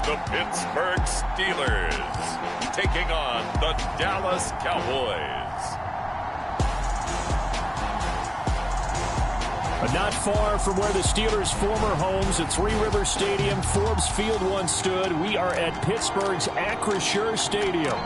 the Pittsburgh Steelers, taking on the Dallas Cowboys. Not far from where the Steelers' former homes at Three River Stadium, Forbes Field once stood, we are at Pittsburgh's Acrisure Stadium.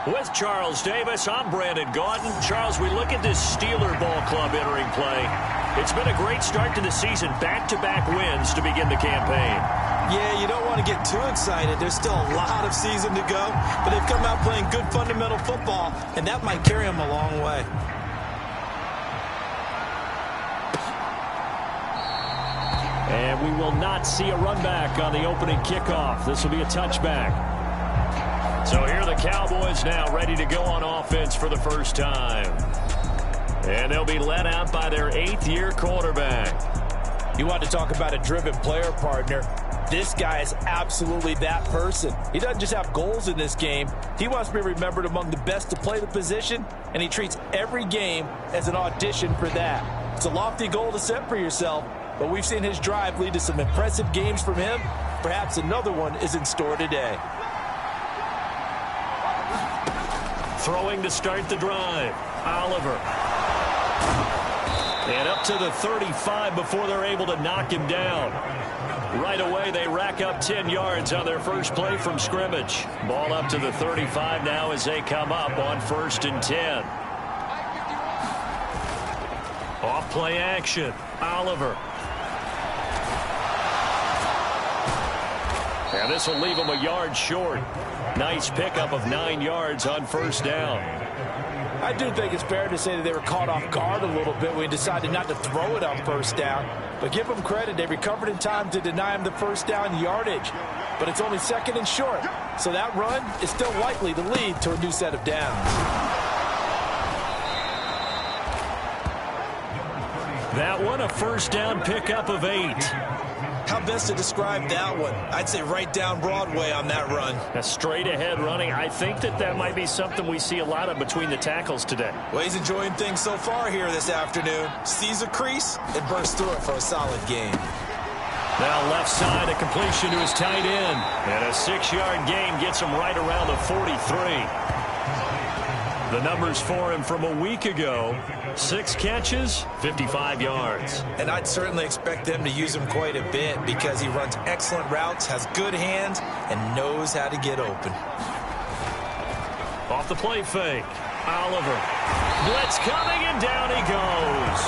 With Charles Davis, I'm Brandon Gaudin. Charles, we look at this Steeler ball club entering play. It's been a great start to the season, back-to-back wins to begin the campaign. Yeah, you don't want to get too excited. There's still a lot of season to go, but they've come out playing good fundamental football, and that might carry them a long way. And we will not see a run back on the opening kickoff. This will be a touchback. So here are the Cowboys now ready to go on offense for the first time. And they'll be led out by their 8th-year quarterback. You want to talk about a driven player, partner. This guy is absolutely that person. He doesn't just have goals in this game. He wants to be remembered among the best to play the position, and he treats every game as an audition for that. It's a lofty goal to set for yourself, but we've seen his drive lead to some impressive games from him. Perhaps another one is in store today. Throwing to start the drive, Oliver. And up to the 35 before they're able to knock him down. Right away, they rack up 10 yards on their first play from scrimmage. Ball up to the 35 now as they come up on 1st and 10. Off play action, Oliver. And this will leave him a yard short. Nice pickup of 9 yards on 1st down. I do think it's fair to say that they were caught off guard a little bit when he decided not to throw it on 1st down. But give them credit. They recovered in time to deny him the 1st down yardage. But it's only 2nd and short. So that run is still likely to lead to a new set of downs. That one, a 1st down pickup of 8. How best to describe that one? I'd say right down Broadway on that run. A straight ahead running. I think that might be something we see a lot of between the tackles today. Well, he's enjoying things so far here this afternoon. Sees a crease and bursts through it for a solid game. Now left side, a completion to his tight end. And a 6-yard gain gets him right around the 43. The numbers for him from a week ago: 6 catches, 55 yards. And I'd certainly expect them to use him quite a bit because he runs excellent routes, has good hands, and knows how to get open. Off the play fake, Oliver. Blitz coming, and down he goes.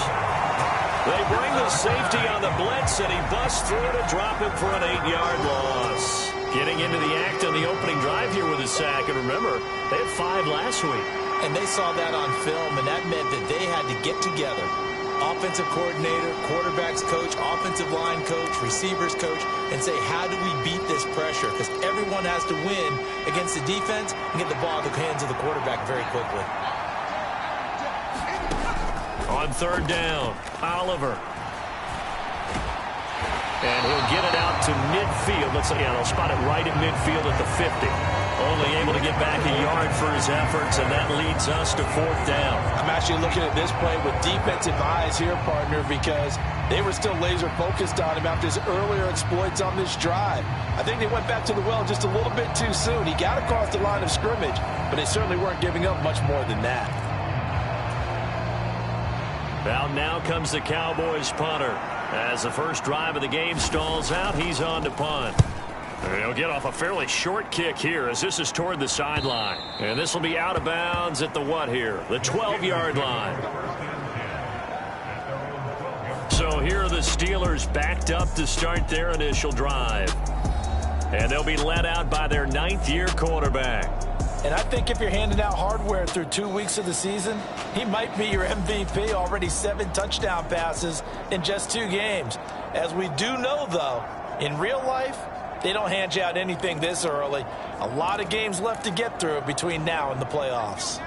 They bring the safety on the blitz, and he busts through to drop him for an 8-yard loss. Getting into the act on the opening drive here with a sack. And remember, they had 5 last week. And they saw that on film, and that meant that they had to get together. Offensive coordinator, quarterbacks coach, offensive line coach, receivers coach, and say, how do we beat this pressure? Because everyone has to win against the defense and get the ball in the hands of the quarterback very quickly. On 3rd down, Oliver. And he'll get it out to midfield. They'll spot it right at midfield at the 50. Only able to get back a yard for his efforts, and that leads us to 4th down. I'm actually looking at this play with defensive eyes here, partner, because they were still laser focused on him after his earlier exploits on this drive. I think they went back to the well just a little bit too soon. He got across the line of scrimmage, but they certainly weren't giving up much more than that. Now comes the Cowboys punter. As the first drive of the game stalls out, he's on to punt. He'll get off a fairly short kick here as this is toward the sideline. And this will be out of bounds at the what here? The 12-yard line. So here are the Steelers backed up to start their initial drive. And they'll be led out by their 9th-year quarterback. And I think if you're handing out hardware through 2 weeks of the season, he might be your MVP. Already 7 touchdown passes in just 2 games. As we do know, though, in real life, They don't hand you out anything this early. A lot of games left to get through between now and the playoffs.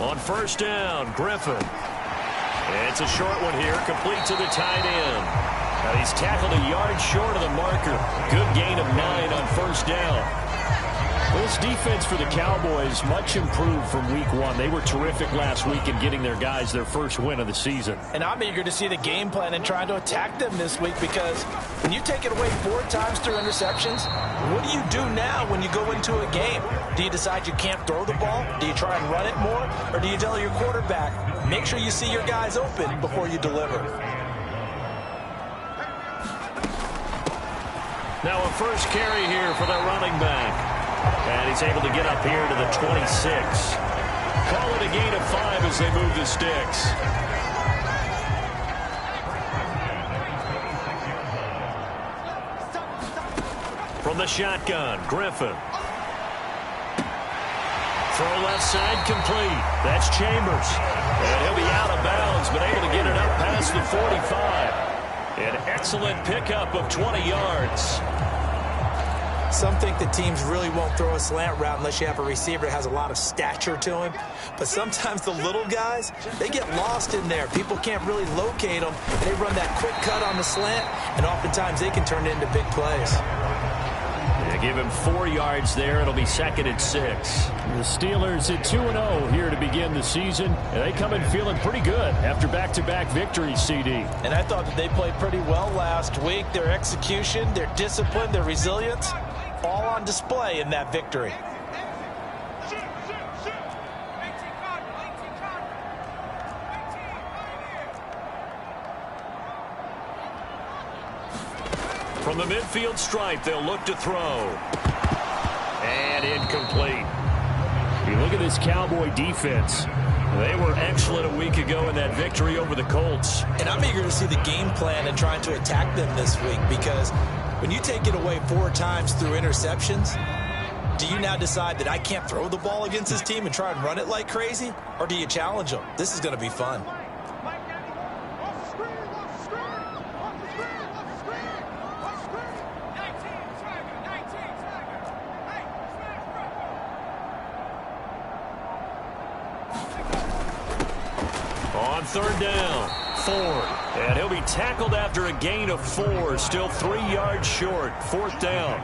On first down, Griffin. It's a short one here, complete to the tight end. Now he's tackled a yard short of the marker. Good gain of 9 on first down. This defense for the Cowboys much improved from week 1. They were terrific last week in getting their guys their first win of the season. And I'm eager to see the game plan and trying to attack them this week, because when you take it away 4 times through interceptions, what do you do now when you go into a game? Do you decide you can't throw the ball? Do you try and run it more? Or do you tell your quarterback, make sure you see your guys open before you deliver? Now a first carry here for the running back. And he's able to get up here to the 26. Call it a gain of 5 as they move the sticks. From the shotgun, Griffin. Throw left side complete. That's Chambers. And he'll be out of bounds, but able to get it up past the 45. An excellent pickup of 20 yards. Some think that teams really won't throw a slant route unless you have a receiver that has a lot of stature to him. But sometimes the little guys, they get lost in there. People can't really locate them, and they run that quick cut on the slant, and oftentimes they can turn it into big plays. They give him 4 yards there. It'll be 2nd and 6. The Steelers at 2-0 here to begin the season. And they come in feeling pretty good after back-to-back victories, CD. And I thought that they played pretty well last week. Their execution, their discipline, their resilience, all on display in that victory. From the midfield stripe, they'll look to throw. And incomplete. You look at this Cowboy defense. They were excellent a week ago in that victory over the Colts. And I'm eager to see the game plan and trying to attack them this week, because when you take it away 4 times through interceptions, do you now decide that I can't throw the ball against this team and try and run it like crazy? Or do you challenge them? This is going to be fun. On third down, Ford. And he'll be tackled after a gain of 4. Still 3 yards short. 4th down.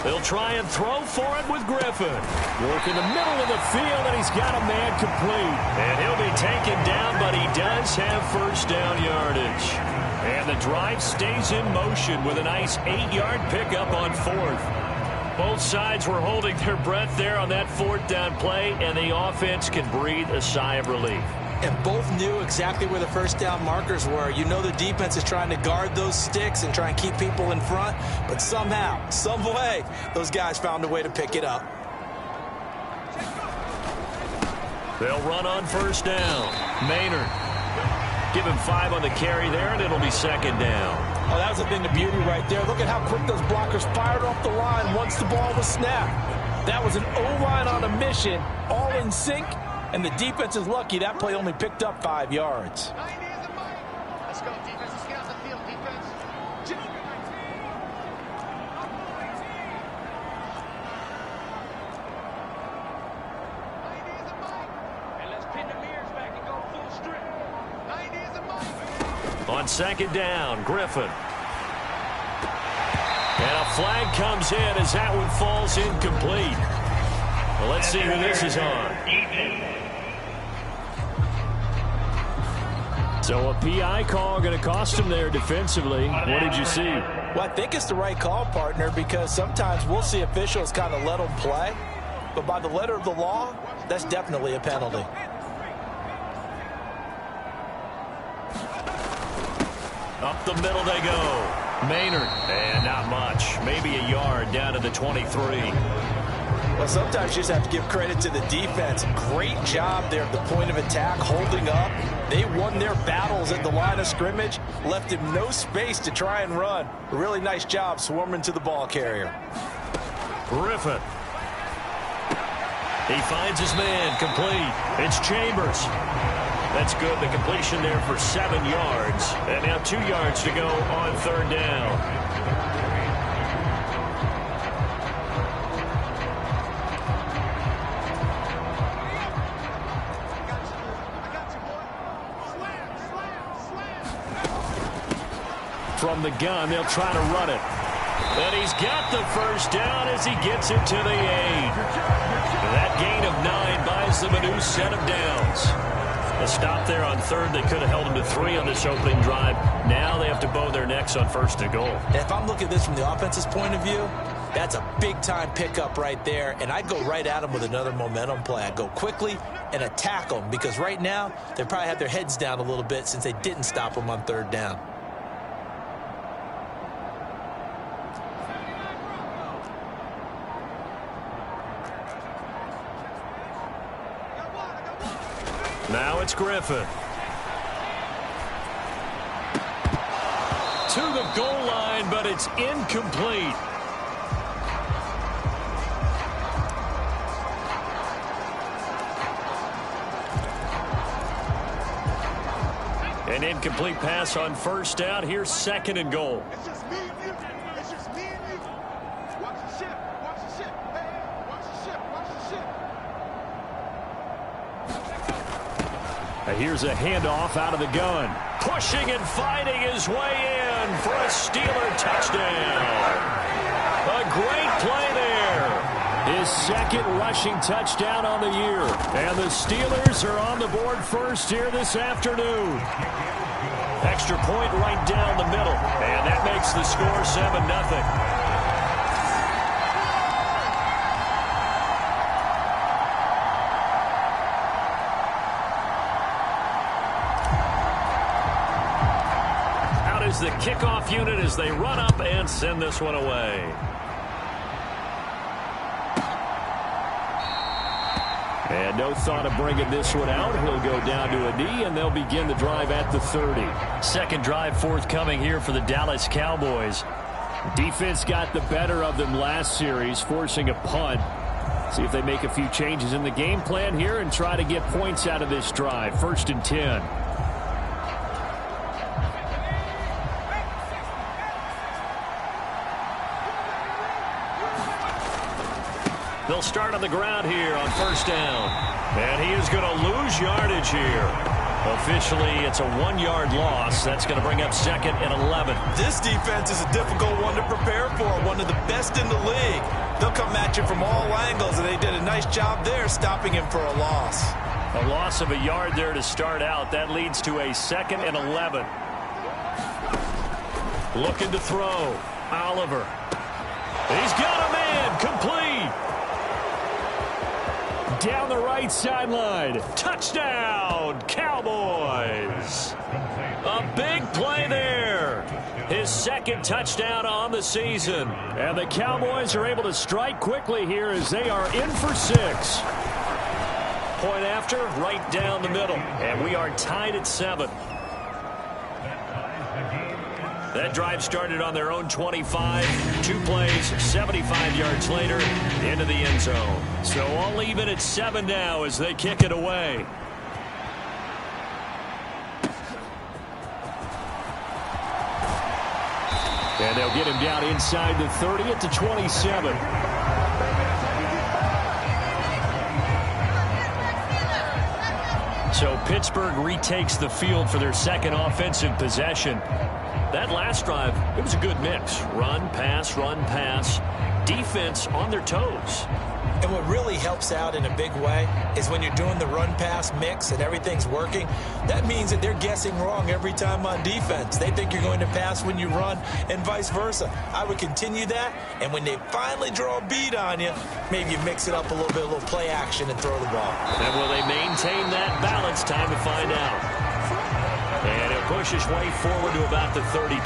They'll try and throw for it with Griffin. Work in the middle of the field, and he's got a man complete. And he'll be taken down, but he does have first down yardage. And the drive stays in motion with a nice 8-yard pickup on 4th. Both sides were holding their breath there on that 4th down play, and the offense can breathe a sigh of relief. And both knew exactly where the first down markers were. You know the defense is trying to guard those sticks and try and keep people in front. But somehow, some way, those guys found a way to pick it up. They'll run on first down. Maynard. Give him 5 on the carry there, and it'll be 2nd down. Oh, that was a thing of beauty right there. Look at how quick those blockers fired off the line once the ball was snapped. That was an O-line on a mission, all in sync. And the defense is lucky that play only picked up 5 yards. Let's go, defense. Let's get on the field, defense. And let's pin the mirrors back and go full strip. 90 is a mic. On 2nd down, Griffin. And a flag comes in as that one falls incomplete. Well, let's see who this is on. So a PI call going to cost him there defensively. What did you see? Well, I think it's the right call, partner, because sometimes we'll see officials kind of let them play. But by the letter of the law, that's definitely a penalty. Up the middle they go. Maynard. And not much. Maybe a yard down to the 23. Well, sometimes you just have to give credit to the defense. Great job there at the point of attack, holding up. They won their battles at the line of scrimmage, left him no space to try and run. A really nice job swarming to the ball carrier. Griffin. He finds his man, complete. It's Chambers. That's good. The completion there for 7 yards. And now 2 yards to go on 3rd down. From the gun, they'll try to run it. And he's got the first down as he gets it to the 8. That gain of 9 buys them a new set of downs. A stop there on 3rd. They could have held him to 3 on this opening drive. Now they have to bow their necks on 1st and goal. If I'm looking at this from the offense's point of view, that's a big-time pickup right there, and I'd go right at them with another momentum play. I'd go quickly and attack them, because right now they probably have their heads down a little bit since they didn't stop them on 3rd down. Now it's Griffin. To the goal line, but it's incomplete. An incomplete pass on 1st down. Here's 2nd and goal. It's just me and you. It's just me and you. Watch the ship. Watch the ship. Hey, watch the ship. Watch the ship. Here's a handoff out of the gun. Pushing and fighting his way in for a Steeler touchdown. A great play there. His 2nd rushing touchdown on the year. And the Steelers are on the board first here this afternoon. Extra point right down the middle. And that makes the score 7-0. The kickoff unit as they run up and send this one away. And no thought of bringing this one out. He'll go down to a knee, and they'll begin the drive at the 30. 2nd drive forthcoming here for the Dallas Cowboys. Defense got the better of them last series, forcing a punt. See if they make a few changes in the game plan here and try to get points out of this drive. 1st and 10. They'll start on the ground here on 1st down. And he is going to lose yardage here. Officially, it's a 1-yard loss. That's going to bring up 2nd and 11. This defense is a difficult one to prepare for, one of the best in the league. They'll come at you from all angles, and they did a nice job there stopping him for a loss. A loss of a yard there to start out. That leads to a 2nd and 11. Looking to throw. Oliver. He's got a man. Complete. Down the right sideline. Touchdown, Cowboys. A big play there. His 2nd touchdown on the season. And the Cowboys are able to strike quickly here as they are in for 6. Point after, right down the middle. And we are tied at 7. That drive started on their own 25. 2 plays, 75 yards later, into the end zone. So all even at 7 now as they kick it away. And they'll get him down inside the 30 at the 27. So Pittsburgh retakes the field for their 2nd offensive possession. That last drive, it was a good mix. Run, pass, defense on their toes. And what really helps out in a big way is when you're doing the run-pass mix and everything's working, that means that they're guessing wrong every time on defense. They think you're going to pass when you run and vice versa. I would continue that, and when they finally draw a beat on you, maybe you mix it up a little bit, a little play action and throw the ball. And will they maintain that balance? Time to find out. And he'll push his way forward to about the 32.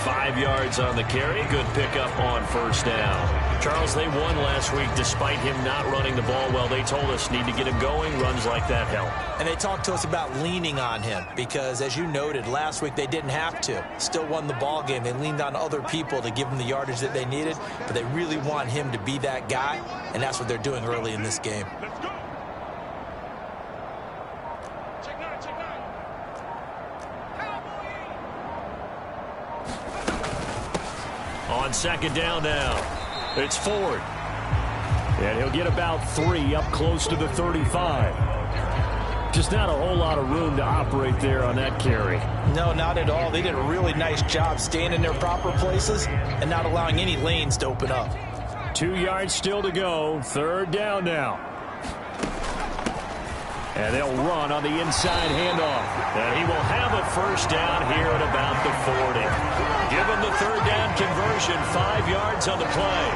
5 yards on the carry. Good pickup on first down. Charles, they won last week despite him not running the ball well. They told us need to get him going. Runs like that help. And they talked to us about leaning on him because, as you noted, last week they didn't have to. Still won the ball game. They leaned on other people to give them the yardage that they needed, but they really want him to be that guy, and that's what they're doing early in this game. Let's go. Check nine, check nine. Cowboys. On second down now. It's Ford. And he'll get about 3 up close to the 35. Just not a whole lot of room to operate there on that carry. No, not at all. They did a really nice job staying in their proper places and not allowing any lanes to open up. 2 yards still to go. Third down now. And they'll run on the inside handoff. And he will have a first down here at about the 40. Give him the third down conversion. 5 yards on the play.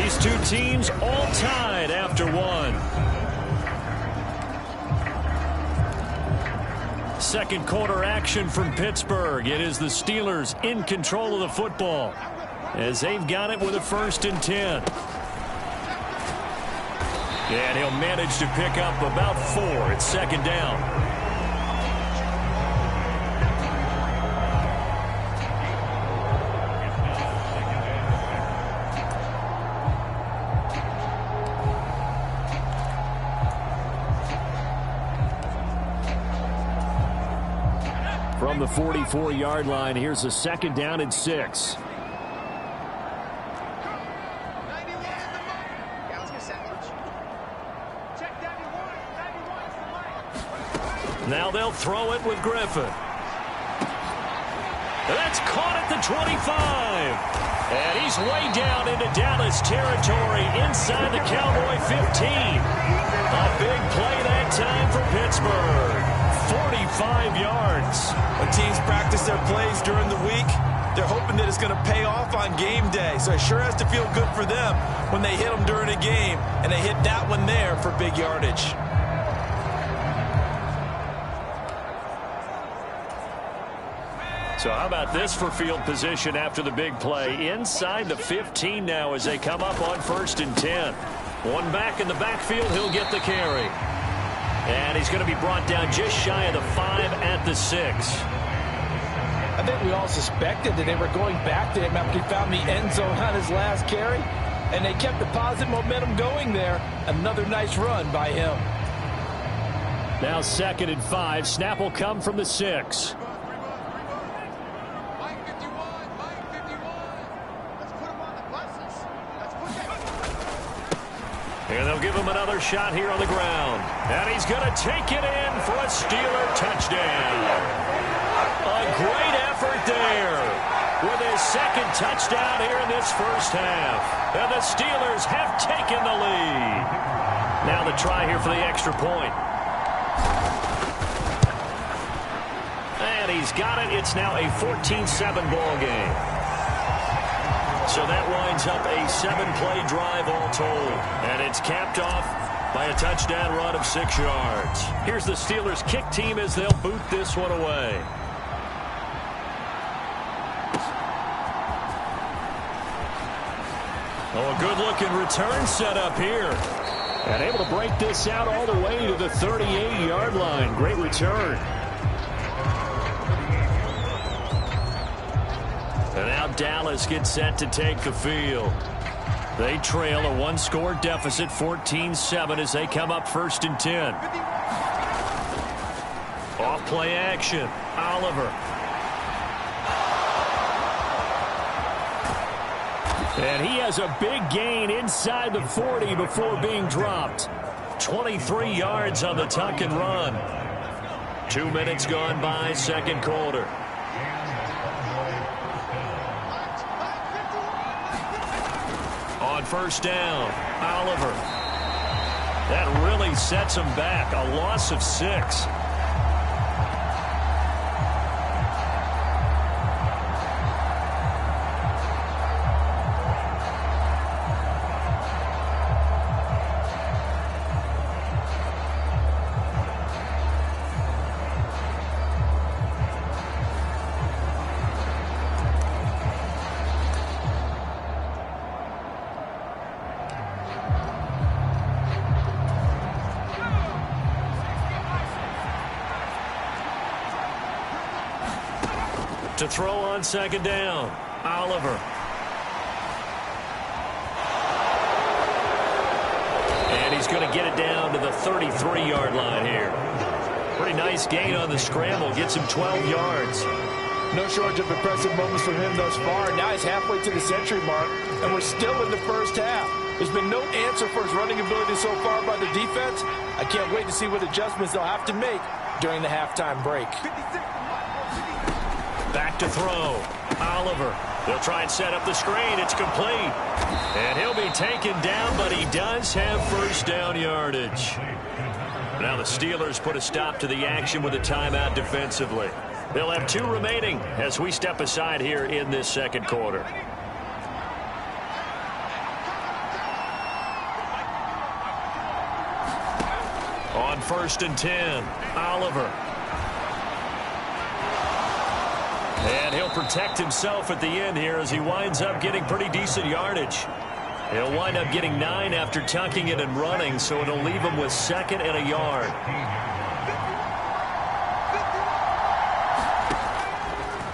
These two teams all tied after one. Second quarter action from Pittsburgh. It is the Steelers in control of the football as they've got it with a 1st and 10. And he'll manage to pick up about 4. It's second down. From the 44-yard line, here's a second down and 6. Now they'll throw it with Griffin. That's caught at the 25. And he's way down into Dallas territory inside the Cowboy 15. A big play that time for Pittsburgh. 45 yards. When teams practice their plays during the week, they're hoping that it's going to pay off on game day. So it sure has to feel good for them when they hit them during a game. And they hit that one there for big yardage. So how about this for field position after the big play? Inside the 15 now as they come up on 1st and 10. One back in the backfield, he'll get the carry. And he's going to be brought down just shy of the 5 at the 6. I think we all suspected that they were going back to him after he found the end zone on his last carry. And they kept the positive momentum going there. Another nice run by him. Now 2nd and 5. Snap will come from the 6. And they'll give him another shot here on the ground. And he's going to take it in for a Steeler touchdown. A great effort there with his 2nd touchdown here in this first half. And the Steelers have taken the lead. Now the try here for the extra point. And he's got it. It's now a 14-7 ball game. So that winds up a 7-play drive all told. And it's capped off by a touchdown run of 6 yards. Here's the Steelers kick team as they'll boot this one away. Oh, a good-looking return set up here. And able to break this out all the way to the 38-yard line. Great return. And now Dallas gets set to take the field. They trail a 1-score deficit, 14-7, as they come up 1st and 10. Off-play action. Oliver. And he has a big gain inside the 40 before being dropped. 23 yards on the tuck and run. 2 minutes gone by, second quarter. On first down, Oliver. That really sets him back. A loss of 6. To throw on second down, Oliver. And he's going to get it down to the 33-yard line here. Pretty nice gain on the scramble. Gets him 12 yards. No shortage of impressive moments from him thus far. Now he's halfway to the century mark, and we're still in the first half. There's been no answer for his running ability so far by the defense. I can't wait to see what adjustments they'll have to make during the halftime break. Back to throw. Oliver. They'll try and set up the screen. It's complete. And he'll be taken down, but he does have first down yardage. Now the Steelers put a stop to the action with a timeout defensively. They'll have 2 remaining as we step aside here in this second quarter. On 1st and 10, Oliver. And he'll protect himself at the end here as he winds up getting pretty decent yardage. He'll wind up getting 9 after tucking it and running, so it'll leave him with 2nd and a yard.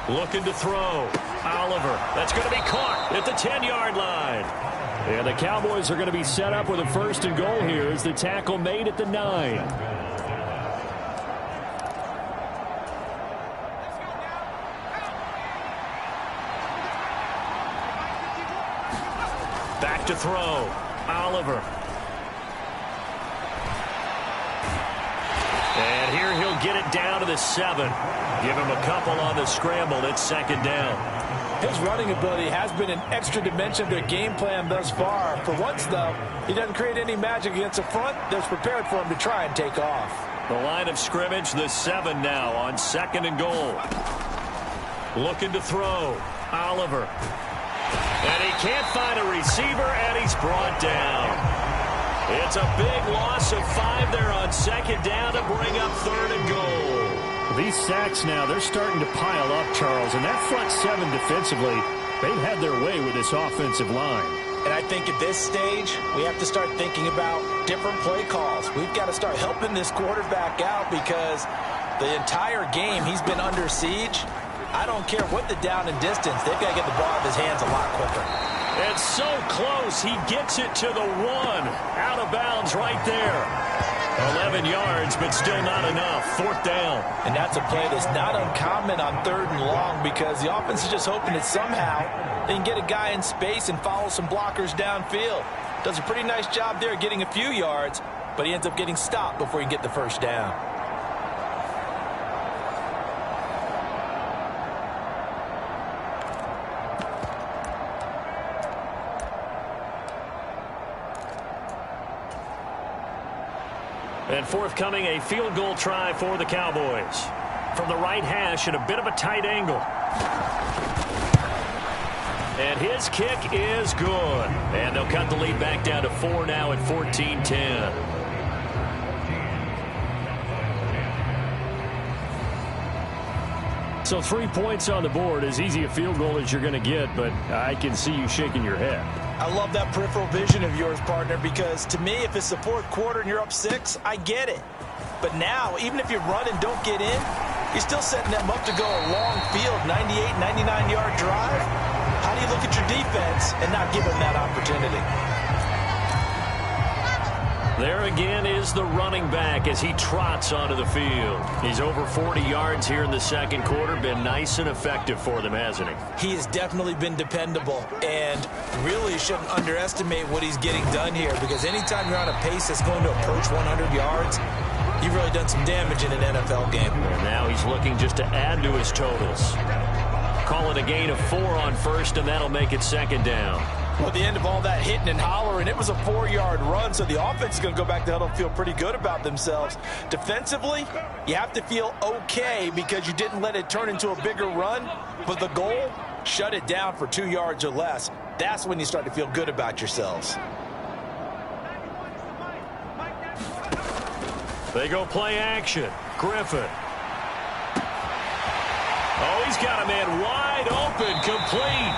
Looking to throw. Oliver. That's going to be caught at the 10-yard line. And the Cowboys are going to be set up with a 1st and goal here as the tackle made at the 9. Back to throw. Oliver. And here he'll get it down to the 7. Give him a couple on the scramble. It's 2nd down. His running ability has been an extra dimension of their game plan thus far. For once, though, he doesn't create any magic against the front that's prepared for him to try and take off. The line of scrimmage, the 7 now on 2nd and goal. Looking to throw. Oliver. And he can't find a receiver, and he's brought down. It's a big loss of 5 there on 2nd down to bring up 3rd and goal. These sacks now, they're starting to pile up, Charles. And that front 7 defensively, they've had their way with this offensive line. And I think at this stage, we have to start thinking about different play calls. We've got to start helping this quarterback out because the entire game he's been under siege. I don't care what the down and distance. They've got to get the ball out of his hands a lot quicker. It's so close. He gets it to the 1. Out of bounds right there. 11 yards, but still not enough. 4th down. And that's a play that's not uncommon on 3rd and long because the offense is just hoping that somehow they can get a guy in space and follow some blockers downfield. Does a pretty nice job there getting a few yards, but he ends up getting stopped before he can get the 1st down. And forthcoming, a field goal try for the Cowboys. From the right hash at a bit of a tight angle. And his kick is good. And they'll cut the lead back down to 4 now at 14-10. So 3 points on the board, as easy a field goal as you're going to get, but I can see you shaking your head. I love that peripheral vision of yours, partner, because to me, if it's the 4th quarter and you're up 6, I get it. But now, even if you run and don't get in, you're still setting them up to go a long field, 98, 99-yard drive. How do you look at your defense and not give them that opportunity? There again is the running back as he trots onto the field. He's over 40 yards here in the second quarter. Been nice and effective for them, hasn't he? He has definitely been dependable and really shouldn't underestimate what he's getting done here because anytime you're on a pace that's going to approach 100 yards, you've really done some damage in an NFL game. And now he's looking just to add to his totals. Call it a gain of 4 on 1st, and that'll make it 2nd down. Well, at the end of all that hitting and hollering, it was a 4-yard run, so the offense is going to go back to huddle and feel pretty good about themselves. Defensively, you have to feel okay because you didn't let it turn into a bigger run, but the goal, shut it down for 2 yards or less. That's when you start to feel good about yourselves. They go play action. Griffin. Oh, he's got a man wide open, complete.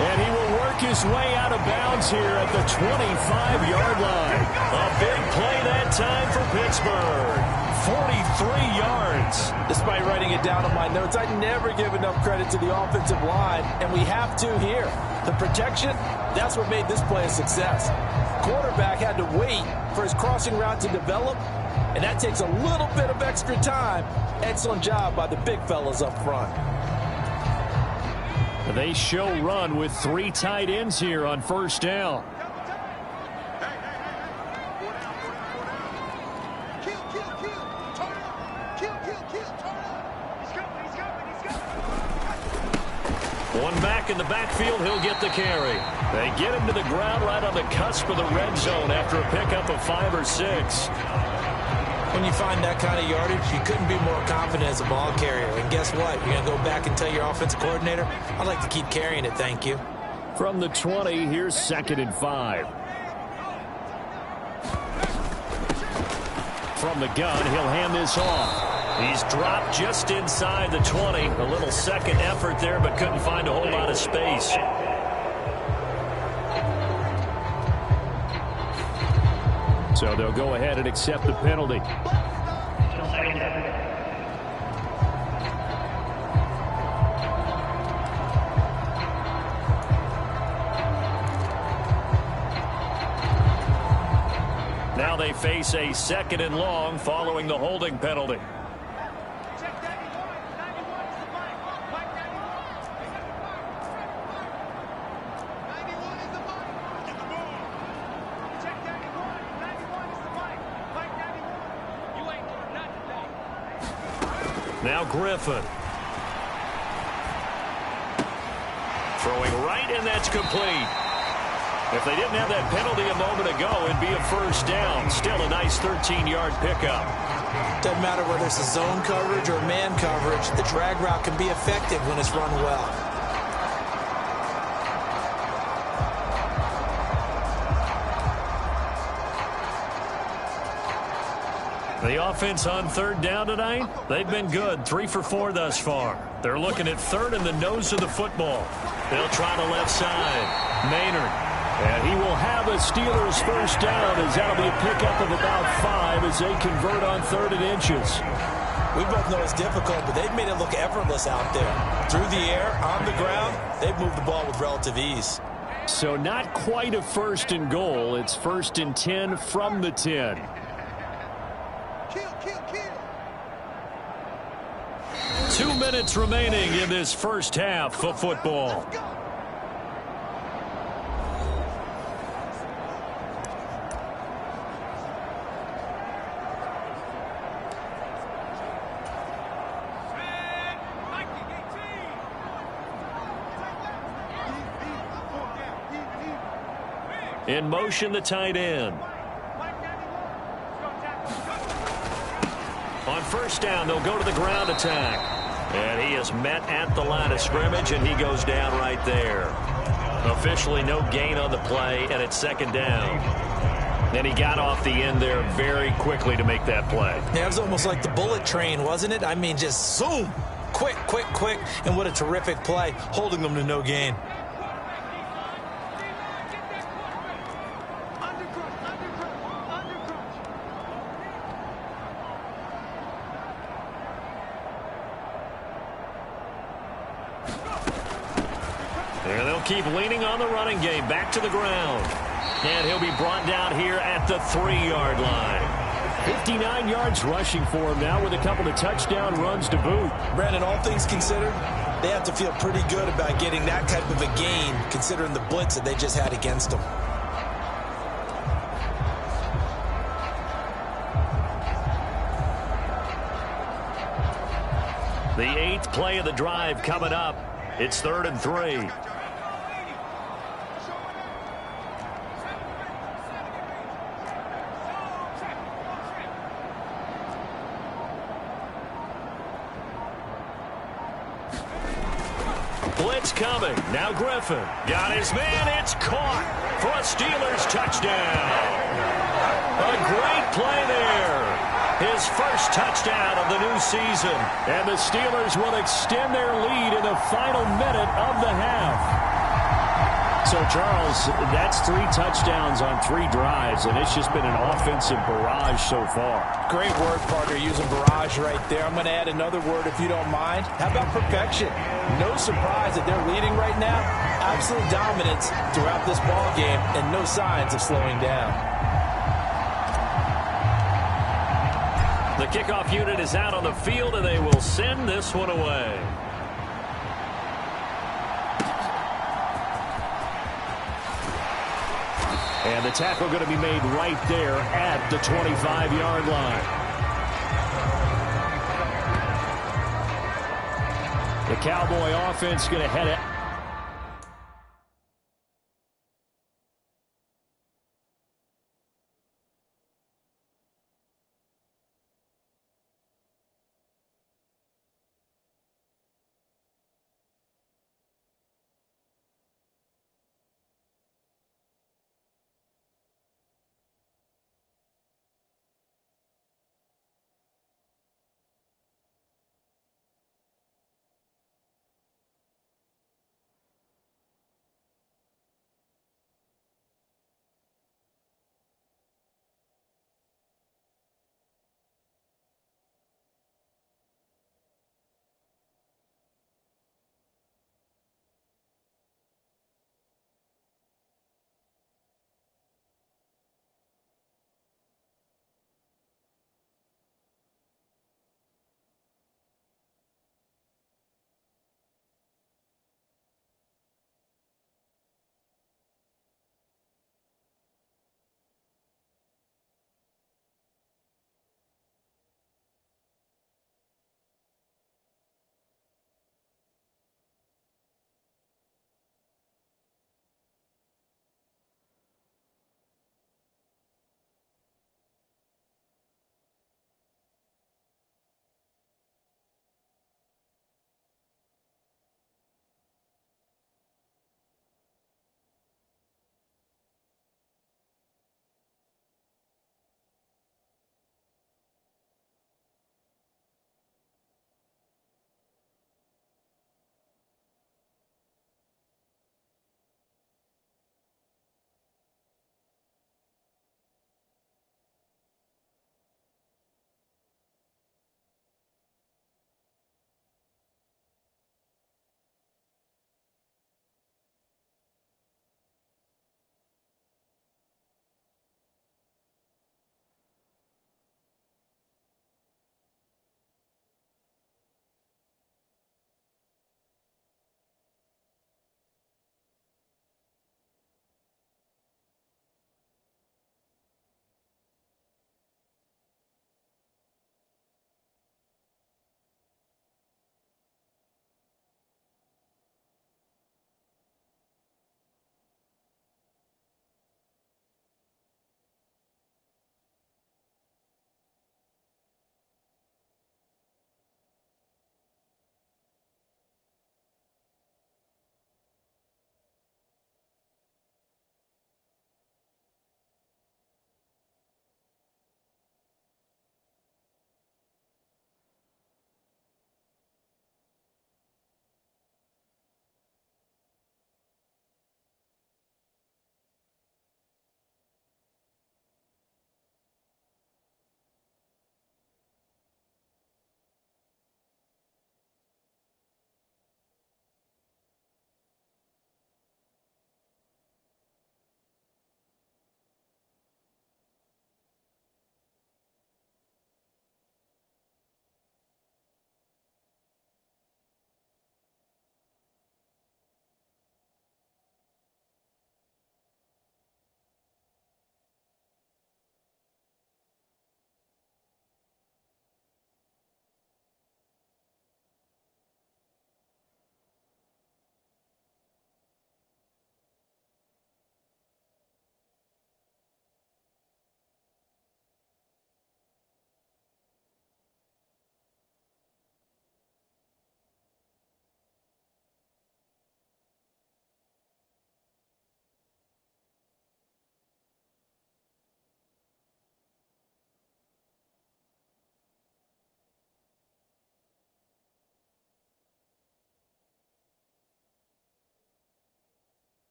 And he will work his way out of bounds here at the 25-yard line. A big play that time for Pittsburgh. 43 yards. Despite writing it down on my notes, I never give enough credit to the offensive line, and we have to here. The protection, that's what made this play a success. Quarterback had to wait for his crossing route to develop, and that takes a little bit of extra time. Excellent job by the big fellas up front. They show run with 3 tight ends here on first down. One back in the backfield, he'll get the carry. They get him to the ground right on the cusp of the red zone after a pickup of 5 or 6. When you find that kind of yardage, you couldn't be more confident as a ball carrier. And guess what? You're going to go back and tell your offensive coordinator, I'd like to keep carrying it, thank you. From the 20, here's 2nd and 5. From the gun, he'll hand this off. He's dropped just inside the 20. A little second effort there, but couldn't find a whole lot of space. So they'll go ahead and accept the penalty. Now they face a 2nd and long following the holding penalty. Now Griffin. Throwing right, and that's complete. If they didn't have that penalty a moment ago, it'd be a first down. Still a nice 13-yard pickup. Doesn't matter whether it's a zone coverage or man coverage, the drag route can be effective when it's run well. The offense on 3rd down tonight, they've been good. 3 for 4 thus far. They're looking at 3rd in the nose of the football. They'll try the left side. Maynard. And he will have a Steelers first down, as that'll be a pickup of about 5 as they convert on 3rd and inches. We both know it's difficult, but they've made it look effortless out there. Through the air, on the ground, they've moved the ball with relative ease. So not quite a 1st and goal. It's 1st and 10 from the 10. 2 minutes remaining in this first half of football. In motion, the tight end. On first down, they'll go to the ground attack. And he is met at the line of scrimmage, and he goes down right there. Officially no gain on the play, and it's 2nd down. And he got off the end there very quickly to make that play. Yeah, it was almost like the bullet train, wasn't it? I mean, just zoom. Quick, quick, quick. And what a terrific play, holding them to no gain. And they'll keep leaning on the running game. Back to the ground. And he'll be brought down here at the 3-yard line. 59 yards rushing for him now with a couple of touchdown runs to boot. Brandon, all things considered, they have to feel pretty good about getting that type of a gain, considering the blitz that they just had against them. The 8th play of the drive coming up. It's 3rd and 3. Blitz coming. Now Griffin. Got his man. It's caught for a Steelers touchdown. A great play there. His first touchdown of the new season. And the Steelers will extend their lead in the final minute of the half. So, Charles, that's 3 touchdowns on 3 drives, and it's just been an offensive barrage so far. Great word, partner, using barrage right there. I'm going to add another word if you don't mind. How about perfection? No surprise that they're leading right now. Absolute dominance throughout this ball game and no signs of slowing down. The kickoff unit is out on the field, and they will send this one away. And the tackle going to be made right there at the 25-yard line. The Cowboy offense going to head it.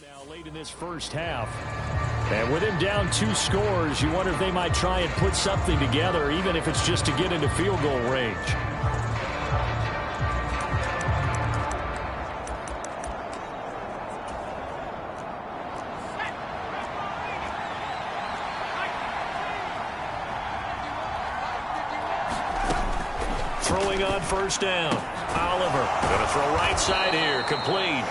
Now late in this first half. And with him down 2 scores, you wonder if they might try and put something together, even if it's just to get into field goal range. Throwing on first down. Oliver going to throw right side here. Complete.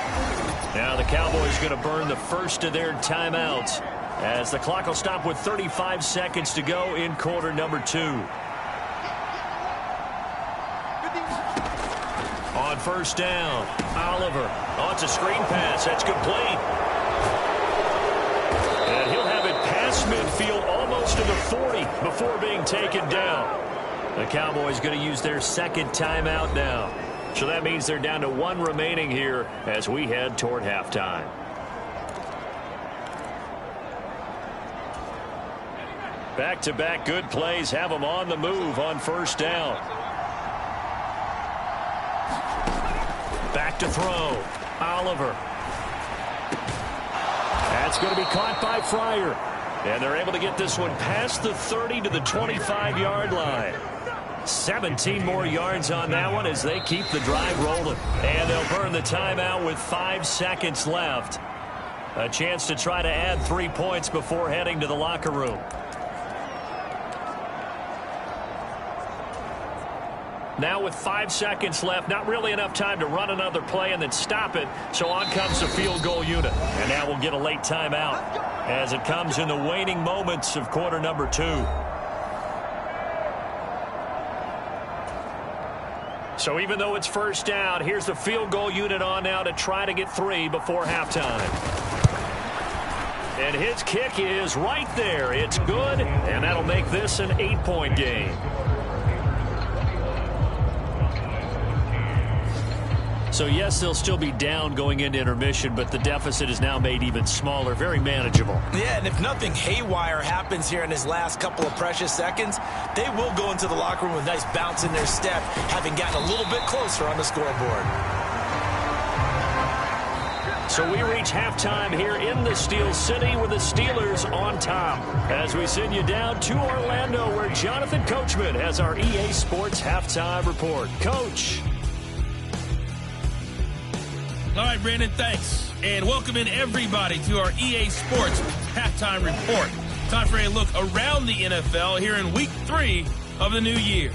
Now the Cowboys going to burn the first of their timeouts as the clock will stop with 35 seconds to go in quarter number 2. On first down, Oliver. Oh, it's a screen pass. That's complete. And he'll have it past midfield almost to the 40 before being taken down. The Cowboys going to use their second timeout now. So that means they're down to 1 remaining here as we head toward halftime. Back-to-back good plays have them on the move on first down. Back to throw. Oliver. That's going to be caught by Fryer. And they're able to get this one past the 30 to the 25-yard line. 17 more yards on that one as they keep the drive rolling. And they'll burn the timeout with 5 seconds left. A chance to try to add 3 points before heading to the locker room. Now with 5 seconds left, not really enough time to run another play and then stop it. So on comes the field goal unit. And now we'll get a late timeout as it comes in the waning moments of quarter number 2. So even though it's first down, here's the field goal unit on now to try to get 3 before halftime. And his kick is right there. It's good, and that'll make this an 8-point game. So, yes, they'll still be down going into intermission, but the deficit is now made even smaller, very manageable. Yeah, and if nothing haywire happens here in his last couple of precious seconds, they will go into the locker room with a nice bounce in their step, having gotten a little bit closer on the scoreboard. So we reach halftime here in the Steel City with the Steelers on top. As we send you down to Orlando, where Jonathan Coachman has our EA Sports Halftime Report. Coach. All right, Brandon, thanks. And welcome in everybody to our EA Sports Halftime Report. Time for a look around the NFL here in Week 3 of the new year.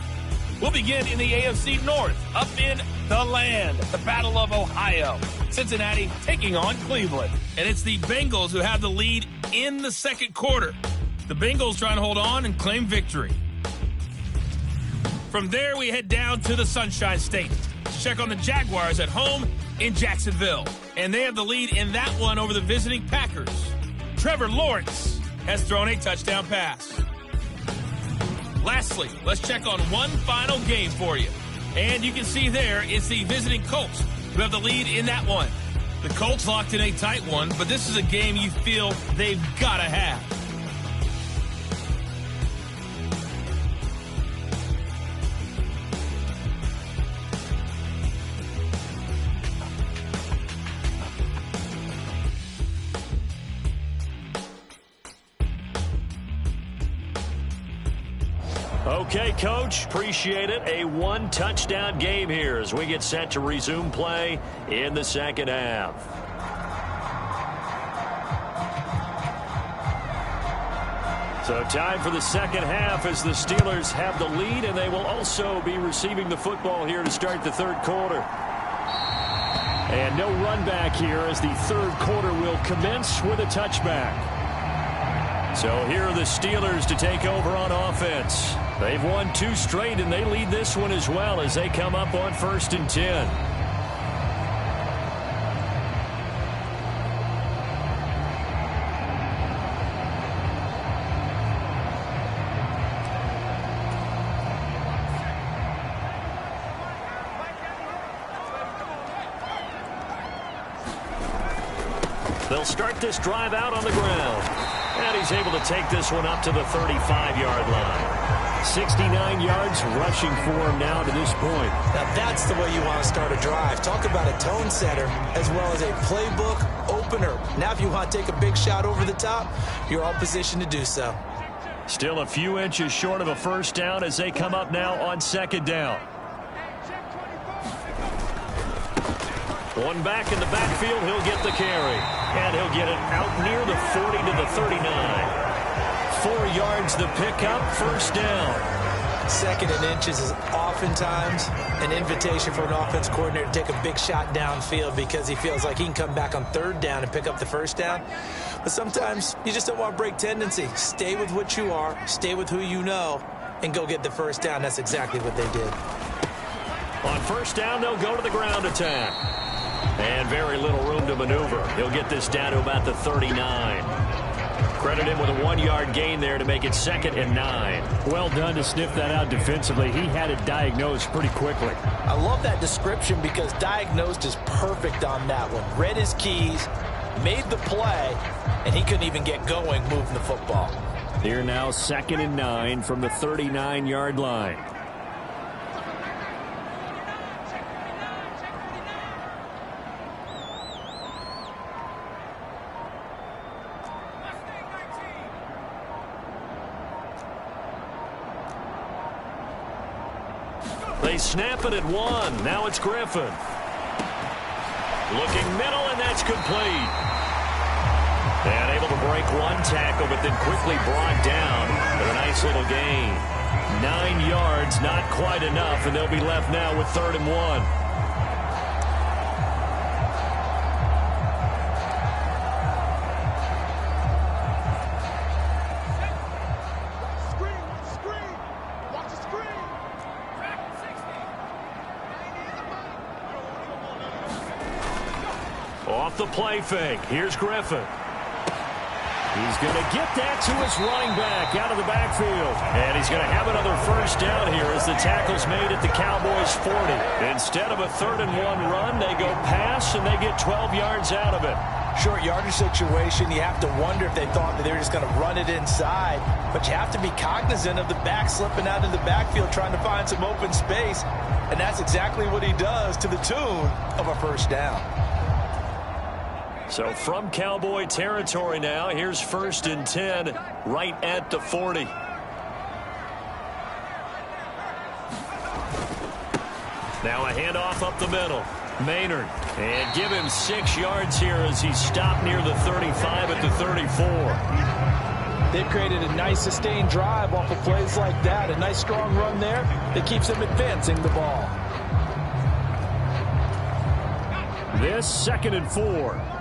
We'll begin in the AFC North, up in the land, the Battle of Ohio. Cincinnati taking on Cleveland. And it's the Bengals who have the lead in the second quarter. The Bengals trying to hold on and claim victory. From there, we head down to the Sunshine State to check on the Jaguars at home in Jacksonville. And they have the lead in that one over the visiting Packers. Trevor Lawrence has thrown a touchdown pass. Lastly, let's check on one final game for you. And you can see there it's the visiting Colts who have the lead in that one. The Colts locked in a tight one, but this is a game you feel they've got to have. Okay, Coach, appreciate it. A 1-touchdown game here as we get set to resume play in the second half. So time for the second half as the Steelers have the lead, and they will also be receiving the football here to start the third quarter. And no run back here as the third quarter will commence with a touchback. So here are the Steelers to take over on offense. They've won 2 straight, and they lead this one as well as they come up on 1st and 10. They'll start this drive out on the ground. And he's able to take this one up to the 35-yard line. 69 yards rushing for him now to this point. Now that's the way you want to start a drive. Talk about a tone setter as well as a playbook opener. Now if you want to take a big shot over the top, you're all positioned to do so. Still a few inches short of a first down as they come up now on second down. One back in the backfield, he'll get the carry. And he'll get it out near the 40 to the 39. 4 yards the pickup, first down. Second and inches is oftentimes an invitation for an offense coordinator to take a big shot downfield because he feels like he can come back on third down and pick up the first down. But sometimes you just don't want to break tendency. Stay with what you are, stay with who you know, and go get the first down. That's exactly what they did. On first down, they'll go to the ground attack. And very little room to maneuver. He'll get this down to about the 39. Credit him with a 1-yard gain there to make it 2nd and 9. Well done to sniff that out defensively. He had it diagnosed pretty quickly. I love that description because diagnosed is perfect on that one. Read his keys, made the play, and he couldn't even get going moving the football. Here now 2nd and 9 from the 39-yard line. They snap it at 1. Now it's Griffin. Looking middle, and that's complete. And able to break one tackle, but then quickly brought down with a nice little gain. 9 yards, not quite enough, and they'll be left now with 3rd and 1. Off the play fake. Here's Griffin. He's going to get that to his running back out of the backfield. And he's going to have another first down here as the tackle's made at the Cowboys 40. Instead of a 3rd and 1 run, they go pass and they get 12 yards out of it. Short yardage situation, you have to wonder if they thought that they were just going to run it inside. But you have to be cognizant of the back slipping out of the backfield trying to find some open space. And that's exactly what he does to the tune of a first down. So from Cowboy territory now, here's 1st and 10 right at the 40. Now a handoff up the middle. Maynard. And give him 6 yards here as he's stopped near the 35 at the 34. They've created a nice sustained drive off of plays like that. A nice strong run there that keeps them advancing the ball. This 2nd and 4.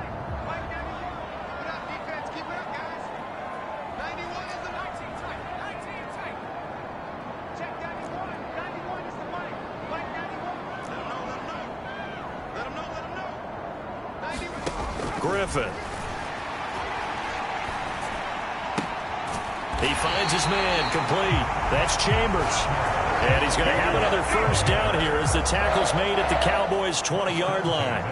Griffin. He finds his man complete. That's Chambers. And he's going to have another first down here as the tackle's made at the Cowboys' 20-yard line.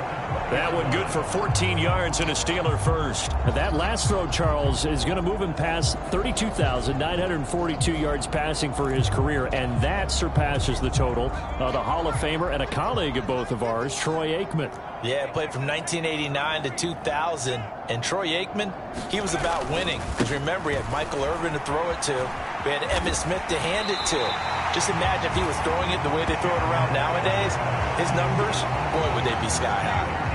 That one good for 14 yards and a Steeler first. That last throw, Charles, is going to move him past 32,942 yards passing for his career, and that surpasses the total of the Hall of Famer and a colleague of both of ours, Troy Aikman. Yeah, played from 1989 to 2000. And Troy Aikman, he was about winning. Because remember, he had Michael Irvin to throw it to. We had Emmitt Smith to hand it to. Just imagine if he was throwing it the way they throw it around nowadays. His numbers, boy, would they be sky high.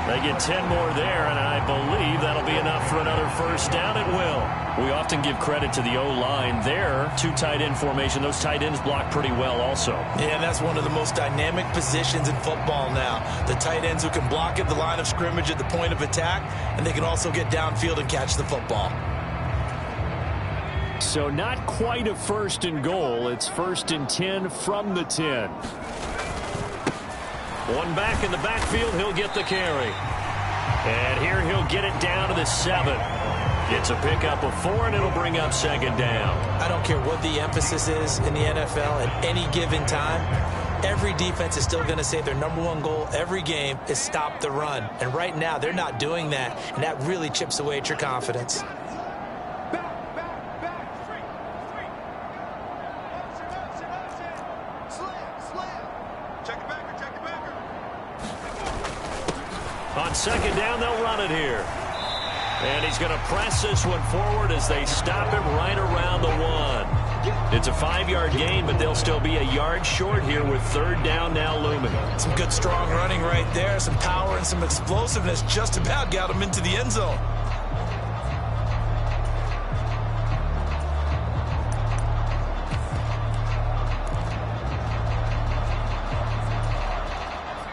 They get 10 more there, and I believe that'll be enough for another first down. It will. We often give credit to the O-line there. 2 tight end formation. Those tight ends block pretty well also. Yeah, and that's one of the most dynamic positions in football now. The tight ends who can block at the line of scrimmage at the point of attack, and they can also get downfield and catch the football. So not quite a 1st and goal. It's 1st and 10 from the 10. One back in the backfield, he'll get the carry. And here he'll get it down to the 7. It's a pickup of 4, and it'll bring up 2nd down. I don't care what the emphasis is in the NFL at any given time. Every defense is still going to say their #1 goal every game is stop the run. And right now, they're not doing that, and that really chips away at your confidence. second down, they'll run it here. And he's going to press this one forward as they stop him right around the 1. It's a 5-yard gain, but they'll still be a yard short here with third down now looming. Some good strong running right there. Some power and some explosiveness just about got him into the end zone.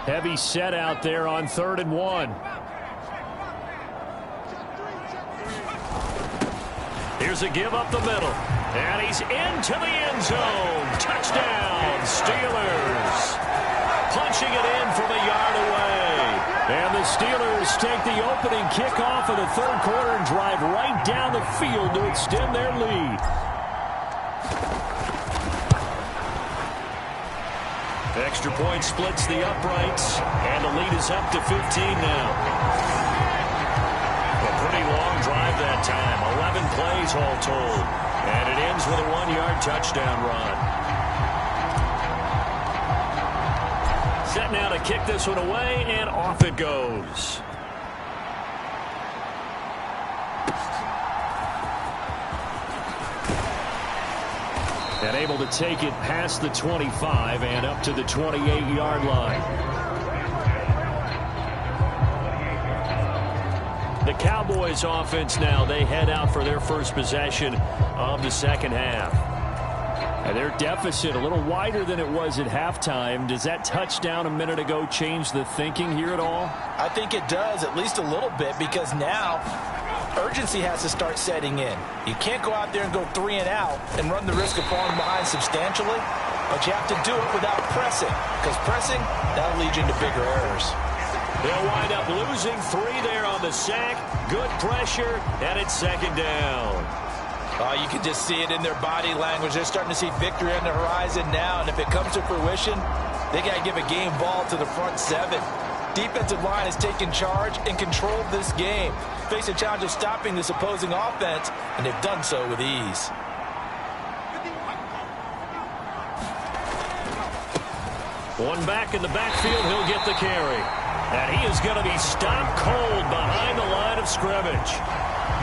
Heavy set out there on 3rd and 1. Here's a give up the middle. And he's into the end zone. Touchdown, Steelers. Punching it in from a yard away. And the Steelers take the opening kickoff of the 3rd quarter and drive right down the field to extend their lead. Extra point splits the uprights, and the lead is up to 15 now. A pretty long drive that time, 11 plays all told, and it ends with a 1-yard touchdown run. Set now to kick this one away, and off it goes. And able to take it past the 25 and up to the 28-yard line. The Cowboys offense now, they head out for their first possession of the second half. And their deficit a little wider than it was at halftime. Does that touchdown a minute ago change the thinking here at all? I think it does, at least a little bit, because now urgency has to start setting in. You can't go out there and go 3 and out and run the risk of falling behind substantially, but you have to do it without pressing, because pressing, that'll lead you into bigger errors. They'll wind up losing 3 there on the sack. Good pressure, and it's second down. You can just see it in their body language. They're starting to see victory on the horizon now, and if it comes to fruition, they got to give a game ball to the front 7. Defensive line has taken charge and controlled this game. Face a challenge of stopping this opposing offense, and they've done so with ease. One back in the backfield, he'll get the carry. And he is going to be stopped cold behind the line of scrimmage.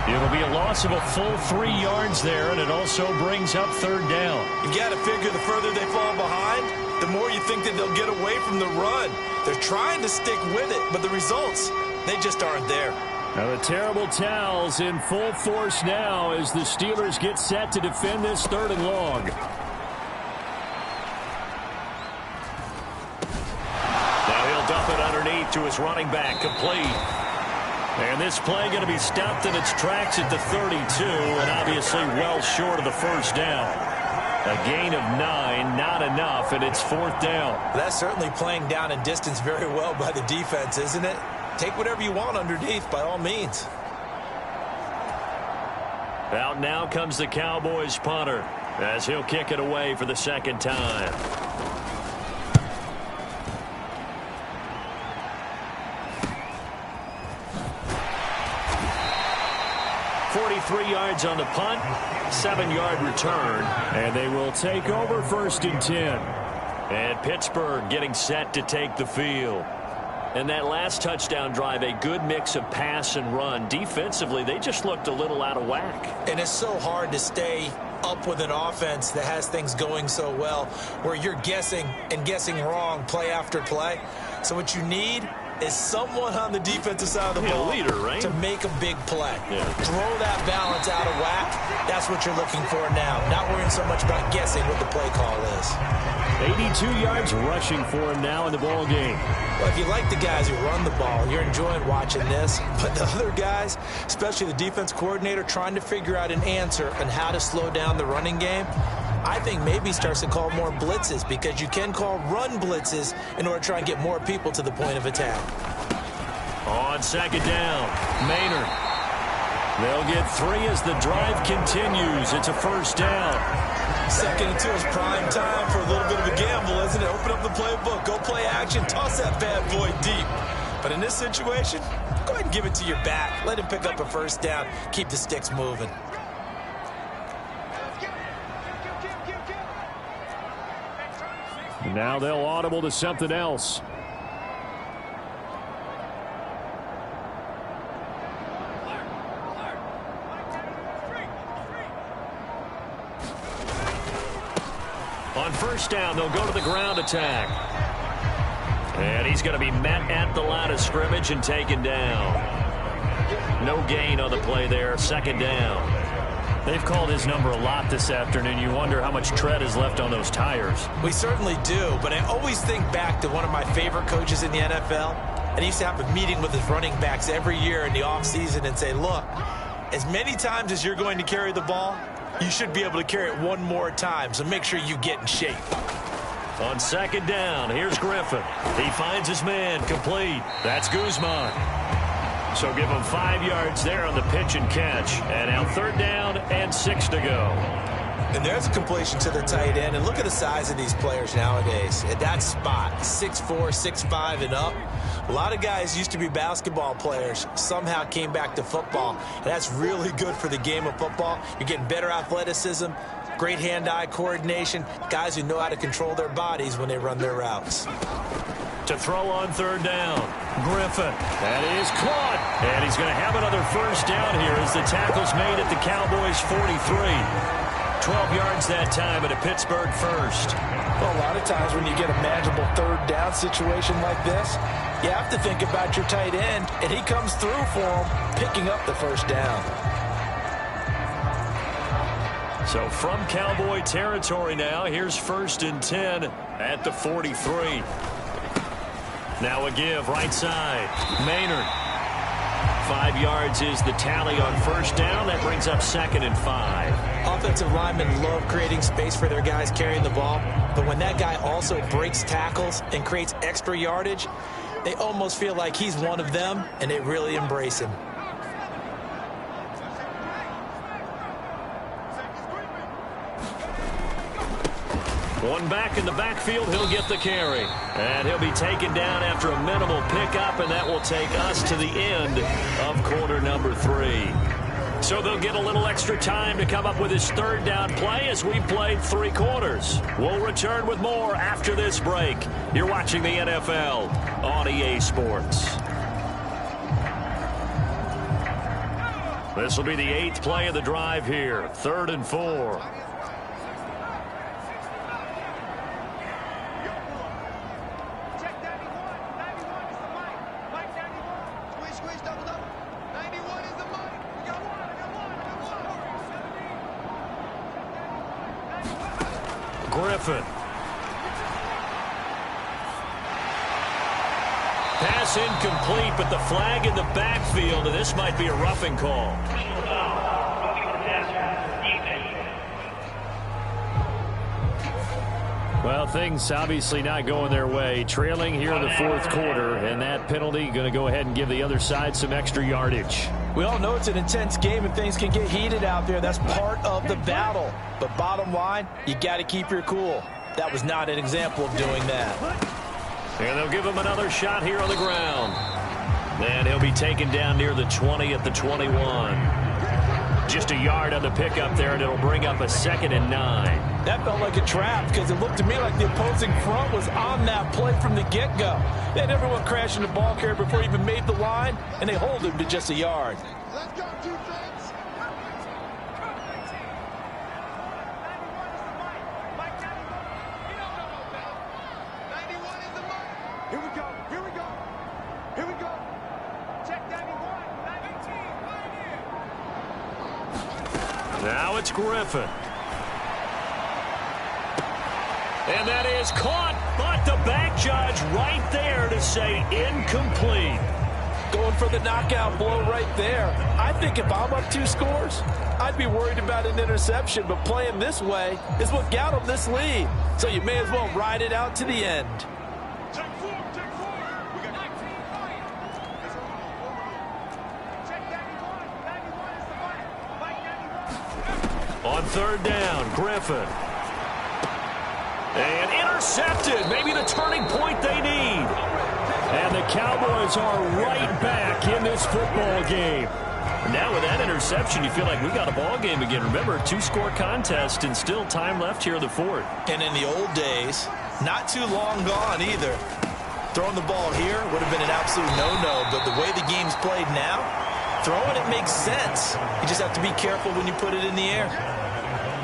It'll be a loss of a full 3 yards there, and it also brings up third down. You got to figure the further they fall behind, the more you think that they'll get away from the run. They're trying to stick with it, but the results, they just aren't there. Now the terrible towels in full force now as the Steelers get set to defend this 3rd and long. Now he'll dump it underneath to his running back, complete. And this play going to be stopped in its tracks at the 32, and obviously well short of the first down. A gain of 9, not enough, and it's 4th down. That's certainly playing down in distance very well by the defense, isn't it? Take whatever you want underneath, by all means. Out now comes the Cowboys punter as he'll kick it away for the second time. 43 yards on the punt, 7-yard return, and they will take over 1st and 10. And Pittsburgh getting set to take the field. And that last touchdown drive, a good mix of pass and run. Defensively, they just looked a little out of whack. And it's so hard to stay up with an offense that has things going so well, where you're guessing and guessing wrong play after play. So what you need is someone on the defensive side of the ball leader, right? to make a big play. Yeah. Throw that balance out of whack. That's what you're looking for now. Not worrying so much about guessing what the play call is. 82 yards rushing for him now in the ball game. Well, if you like the guys who run the ball, you're enjoying watching this. But the other guys, especially the defense coordinator, trying to figure out an answer on how to slow down the running game, I think maybe starts to call more blitzes, because you can call run blitzes in order to try and get more people to the point of attack. On second down, Maynard. They'll get 3 as the drive continues. It's a 1st down. 2nd and 2 is prime time for a little bit of a gamble, isn't it? Open up the playbook, go play action, toss that bad boy deep. But in this situation, go ahead and give it to your back. Let him pick up a 1st down. Keep the sticks moving. Now they'll audible to something else. On first down, they'll go to the ground attack. And he's going to be met at the line of scrimmage and taken down. No gain on the play there. Second down. They've called his number a lot this afternoon. You wonder how much tread is left on those tires. We certainly do, but I always think back to one of my favorite coaches in the NFL. And he used to have a meeting with his running backs every year in the offseason and say, look, as many times as you're going to carry the ball, you should be able to carry it one more time, so make sure you get in shape. On second down, here's Griffin. He finds his man, complete. That's Guzman. So give him 5 yards there on the pitch and catch. And now third down and 6 to go. And there's a completion to the tight end. And look at the size of these players nowadays. At that spot, 6'4", 6'5", and up. A lot of guys used to be basketball players, somehow came back to football. And that's really good for the game of football. You're getting better athleticism, great hand-eye coordination, guys who know how to control their bodies when they run their routes. To throw on third down, Griffin. That is caught. And he's going to have another first down here as the tackle's made at the Cowboys' 43. 12 yards that time at a Pittsburgh first. Well, a lot of times when you get a manageable third down situation like this, you have to think about your tight end, and he comes through for him, picking up the first down. So from Cowboy territory now, here's 1st and 10 at the 43. Now a give right side. Maynard. 5 yards is the tally on first down. That brings up 2nd and 5. Offensive linemen love creating space for their guys carrying the ball, but when that guy also breaks tackles and creates extra yardage, they almost feel like he's one of them, and they really embrace him. One back in the backfield, he'll get the carry. And he'll be taken down after a minimal pickup, and that will take us to the end of quarter number 3. So they'll get a little extra time to come up with his third down play as we played 3 quarters. We'll return with more after this break. You're watching the NFL on EA Sports. This will be the 8th play of the drive here. 3rd and 4. Griffin. Pass incomplete, but the flag in the backfield, and this might be a roughing call. Well, things obviously not going their way. Trailing here in the 4th quarter, and that penalty going to go ahead and give the other side some extra yardage. We all know it's an intense game and things can get heated out there. That's part of the battle. But bottom line, you got to keep your cool. That was not an example of doing that. And they'll give him another shot here on the ground. And he'll be taken down near the 20 at the 21. Just a yard on the pickup there, and it'll bring up a 2nd and 9. That felt like a trap because it looked to me like the opposing front was on that play from the get-go. They had everyone crashing the ball carrier before he even made the line, and they hold him to just a yard. Let's go, defense. Here we go. Here we go. Here we go. Check 91. 19 right here. Now it's Griffin. And that is caught, but the back judge right there to say incomplete. Going for the knockout blow right there. I think if I'm up 2 scores, I'd be worried about an interception, but playing this way is what got them this lead. So you may as well ride it out to the end. Check 4. Check 4. We got 19 right. Check 91. 91 is the money. Mike 91. On third down, Griffin. And intercepted. Maybe the turning point they need. And the Cowboys are right back in this football game. Now with that interception, you feel like we got a ball game again. Remember, 2-score contest and still time left here in the 4th. And in the old days, not too long gone either. Throwing the ball here would have been an absolute no-no, but the way the game's played now, throwing it makes sense. You just have to be careful when you put it in the air.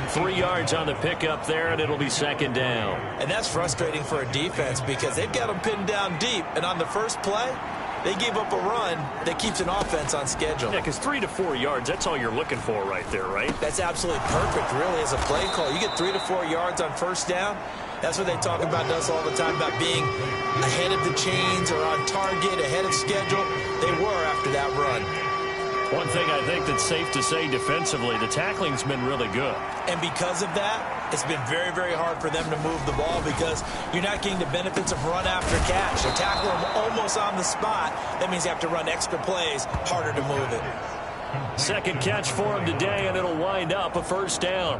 3 yards on the pickup there, and it'll be second down. And that's frustrating for a defense because they've got them pinned down deep. And on the first play, they gave up a run that keeps an offense on schedule. Yeah, because 3 to 4 yards, that's all you're looking for right there, right? That's absolutely perfect, really, as a play call. You get 3 to 4 yards on first down. That's what they talk about us all the time, about being ahead of the chains or on target, ahead of schedule. They were after that run. One thing I think that's safe to say defensively, the tackling's been really good. And because of that, it's been very, very hard for them to move the ball because you're not getting the benefits of run after catch. They tackle them almost on the spot. That means you have to run extra plays, harder to move it. Second catch for him today, and it'll wind up a first down.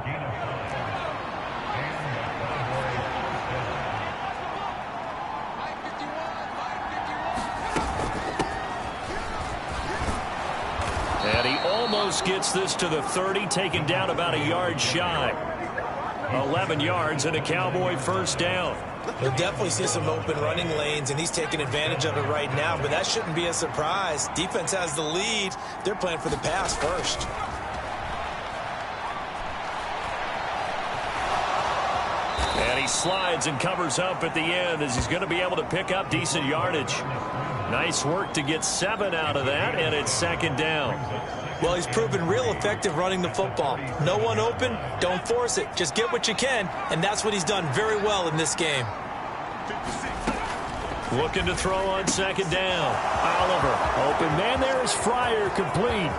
And he almost gets this to the 30, taken down about a yard shy. 11 yards and a Cowboy first down. We'll definitely see some open running lanes, and he's taking advantage of it right now, but that shouldn't be a surprise. Defense has the lead. They're playing for the pass first. And he slides and covers up at the end as he's going to be able to pick up decent yardage. Nice work to get 7 out of that, and it's second down. Well, he's proven real effective running the football. No one open, don't force it. Just get what you can, and that's what he's done very well in this game. Looking to throw on second down. Oliver, open man there is Fryer, complete.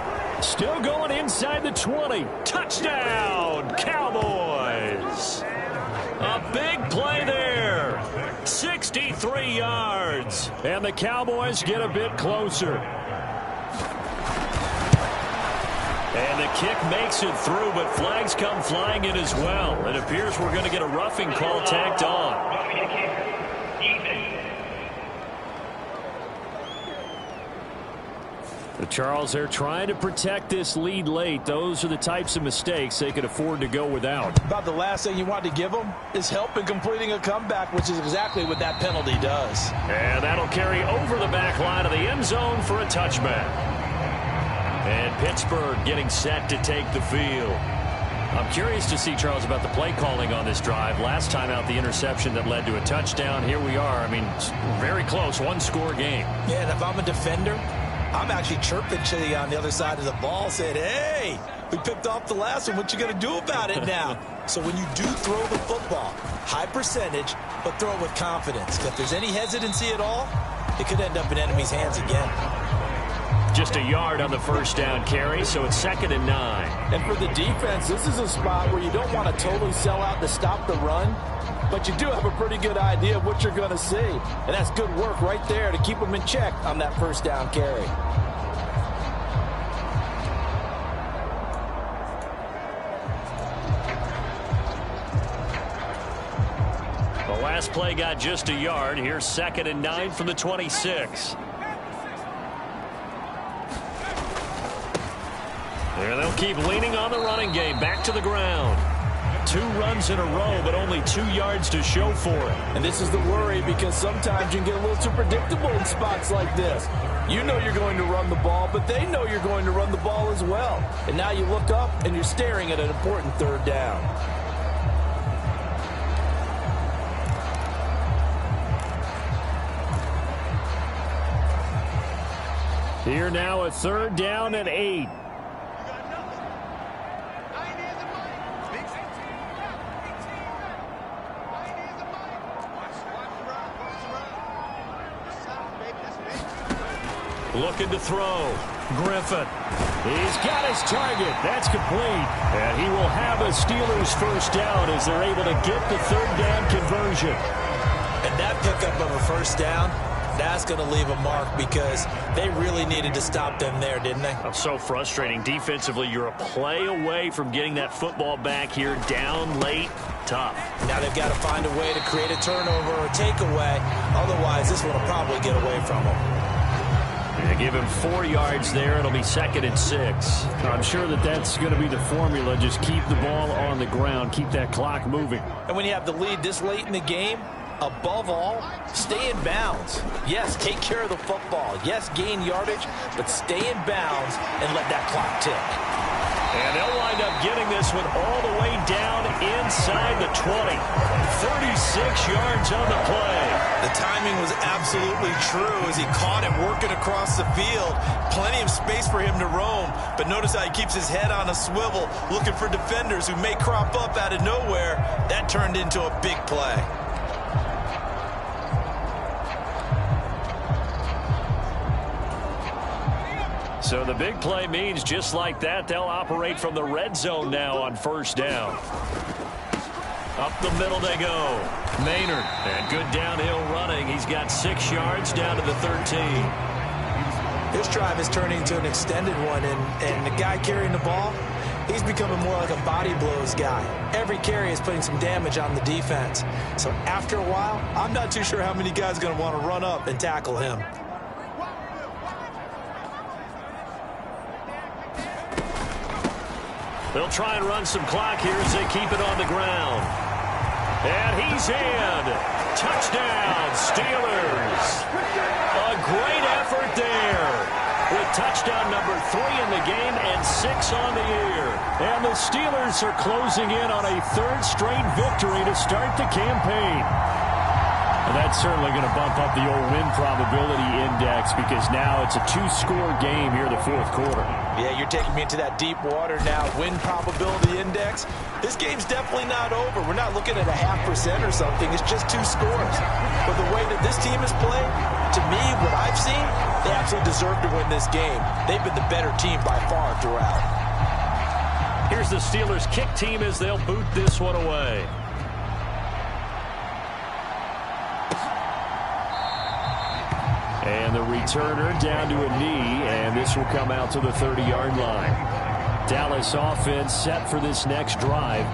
Still going inside the 20. Touchdown, Cowboys. A big play there. 63 yards. And the Cowboys get a bit closer. And the kick makes it through, but flags come flying in as well. It appears we're going to get a roughing call tacked on. Charles, they're trying to protect this lead late. Those are the types of mistakes they could afford to go without. About the last thing you want to give them is help in completing a comeback, which is exactly what that penalty does. And that'll carry over the back line of the end zone for a touchback. And Pittsburgh getting set to take the field. I'm curious to see, Charles, about the play calling on this drive. Last time out, the interception that led to a touchdown. Here we are. I mean, very close, one-score game. Yeah, and if I'm a defender, I'm actually chirping Chili on the other side of the ball, saying, hey, we picked off the last one. What you going to do about it now? So when you do throw the football, high percentage, but throw it with confidence. If there's any hesitancy at all, it could end up in enemy's hands again. Just a yard on the first down carry, so it's 2nd and 9. And for the defense, this is a spot where you don't want to totally sell out to stop the run, but you do have a pretty good idea of what you're going to see. And that's good work right there to keep them in check on that first down carry. The last play got just a yard. Here's 2nd and 9 from the 26. There they'll keep leaning on the running game. Back to the ground. 2 runs in a row, but only 2 yards to show for it. And this is the worry, because sometimes you can get a little too predictable in spots like this. You know you're going to run the ball, but they know you're going to run the ball as well. And now you look up and you're staring at an important 3rd down. Here now, a 3rd down and 8. Looking to throw. Griffin. He's got his target. That's complete. And he will have a Steelers first down as they're able to get the 3rd down conversion. And that pickup of a first down, that's going to leave a mark because they really needed to stop them there, didn't they? That's so frustrating. Defensively, you're a play away from getting that football back here down late. Tough. Now they've got to find a way to create a turnover or takeaway. Otherwise, this one will probably get away from them. They give him 4 yards there. It'll be 2nd and 6. I'm sure that's going to be the formula. Just keep the ball on the ground. Keep that clock moving. And when you have the lead this late in the game, above all, stay in bounds. Yes, take care of the football. Yes, gain yardage, but stay in bounds and let that clock tick. And they'll wind up getting this one all the way down inside the 20. 36 yards on the play. The timing was absolutely true as he caught it working across the field. Plenty of space for him to roam, but notice how he keeps his head on a swivel, looking for defenders who may crop up out of nowhere. That turned into a big play. So the big play means just like that, they'll operate from the red zone now on first down. Up the middle they go. Maynard, and good downhill running. He's got 6 yards down to the 13. This drive is turning into an extended one, and the guy carrying the ball, he's becoming more like a body blows guy. Every carry is putting some damage on the defense. So after a while, I'm not too sure how many guys are going to want to run up and tackle him. They'll try and run some clock here as they keep it on the ground. And he's in. Touchdown, Steelers. A great effort there. With touchdown number 3 in the game and 6 on the year. And the Steelers are closing in on a 3rd straight victory to start the campaign. And that's certainly going to bump up the old win probability index because now it's a 2-score game here in the 4th quarter. Yeah, you're taking me into that deep water now. Win probability index. This game's definitely not over. We're not looking at a 0.5% or something. It's just 2 scores. But the way that this team has played, to me, what I've seen, they absolutely deserve to win this game. They've been the better team by far throughout. Here's the Steelers kick team as they'll boot this one away. And the returner down to a knee, and this will come out to the 30-yard line. Dallas offense set for this next drive.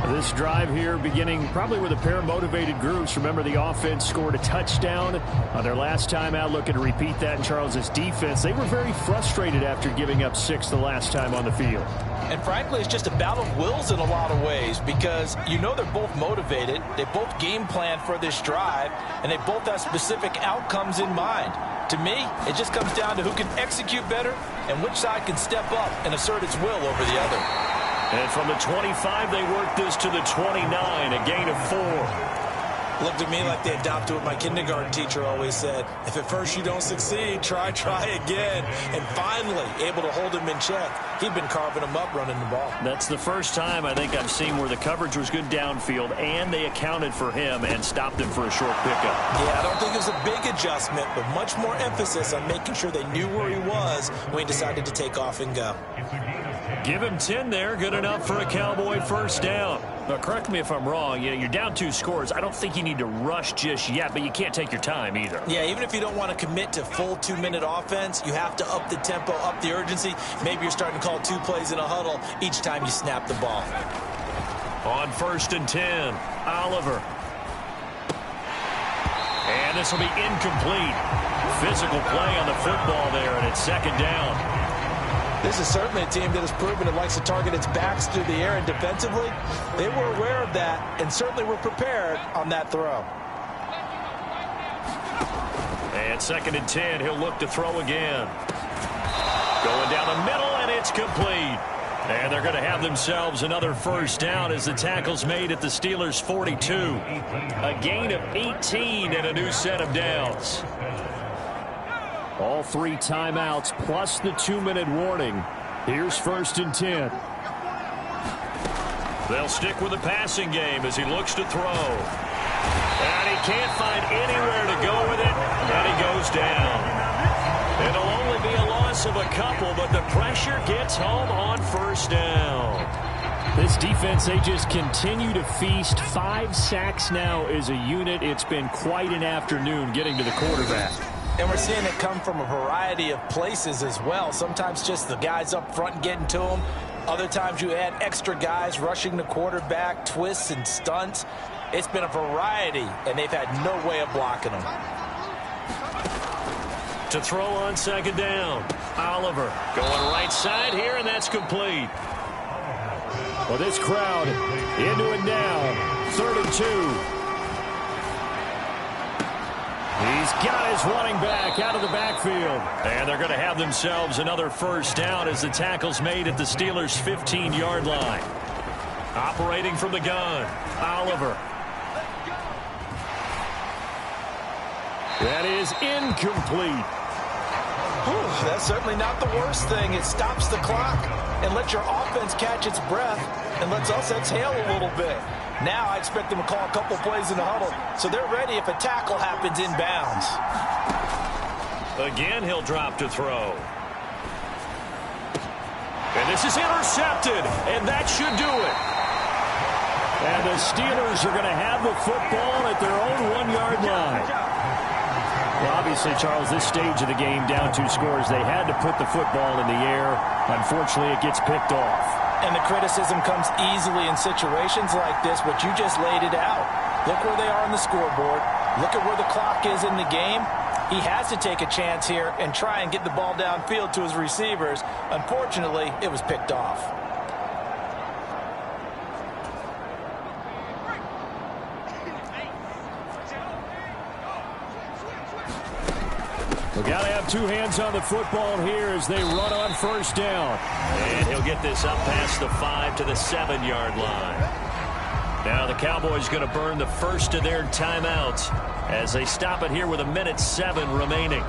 This drive here beginning probably with a pair of motivated groups. Remember, the offense scored a touchdown on their last time out, looking to repeat that in Charles' defense. They were very frustrated after giving up 6 the last time on the field. And frankly, it's just a battle of wills in a lot of ways because you know they're both motivated. They both game plan for this drive, and they both have specific outcomes in mind. To me, it just comes down to who can execute better and which side can step up and assert its will over the other. And from the 25, they work this to the 29, a gain of 4. Looked at me like they adopted what my kindergarten teacher always said. If at first you don't succeed, try again. And finally, able to hold him in check. He'd been carving him up running the ball. That's the first time I think I've seen where the coverage was good downfield, and they accounted for him and stopped him for a short pickup. Yeah, I don't think it was a big adjustment, but much more emphasis on making sure they knew where he was when he decided to take off and go. Give him 10 there, good enough for a Cowboy first down. Now, correct me if I'm wrong. You're down 2 scores. I don't think you need to rush just yet, but you can't take your time either. Yeah, even if you don't want to commit to full 2-minute offense, you have to up the tempo, up the urgency. Maybe you're starting to call 2 plays in a huddle each time you snap the ball. On 1st and 10, Oliver. And this will be incomplete. Physical play on the football there, and it's 2nd down. This is certainly a team that has proven it likes to target its backs through the air, and defensively, they were aware of that and certainly were prepared on that throw. And 2nd and 10, he'll look to throw again. Going down the middle, and it's complete. And they're going to have themselves another first down as the tackle's made at the Steelers' 42. A gain of 18 and a new set of downs. All 3 timeouts plus the 2-minute warning. Here's 1st and 10. They'll stick with the passing game as he looks to throw. And he can't find anywhere to go with it, and he goes down. It'll only be a loss of a couple, but the pressure gets home on first down. This defense, they just continue to feast. 5 sacks now as a unit. It's been quite an afternoon getting to the quarterback. And we're seeing it come from a variety of places as well. Sometimes just the guys up front and getting to him. Other times you add extra guys rushing the quarterback, twists and stunts. It's been a variety, and they've had no way of blocking them. To throw on 2nd down, Oliver going right side here, and that's complete. Well, this crowd into it now. 3rd and 2. He's got his running back out of the backfield. And they're going to have themselves another first down as the tackle's made at the Steelers' 15-yard line. Operating from the gun, Oliver. That is incomplete. That's certainly not the worst thing. It stops the clock and lets your offense catch its breath and lets us exhale a little bit. Now I expect them to call a couple plays in the huddle, so they're ready if a tackle happens inbounds. Again, he'll drop to throw. And this is intercepted, and that should do it. And the Steelers are going to have the football at their own 1-yard line. Well, obviously, Charles, this stage of the game, down 2 scores, they had to put the football in the air. Unfortunately, it gets picked off. And the criticism comes easily in situations like this, but you just laid it out. Look where they are on the scoreboard. Look at where the clock is in the game. He has to take a chance here and try and get the ball downfield to his receivers. Unfortunately, it was picked off. We've got to have 2 hands on the football here as they run on first down. And he'll get this up past the 5 to the 7-yard line. Now the Cowboys going to burn the first of their timeouts as they stop it here with 1:07 remaining.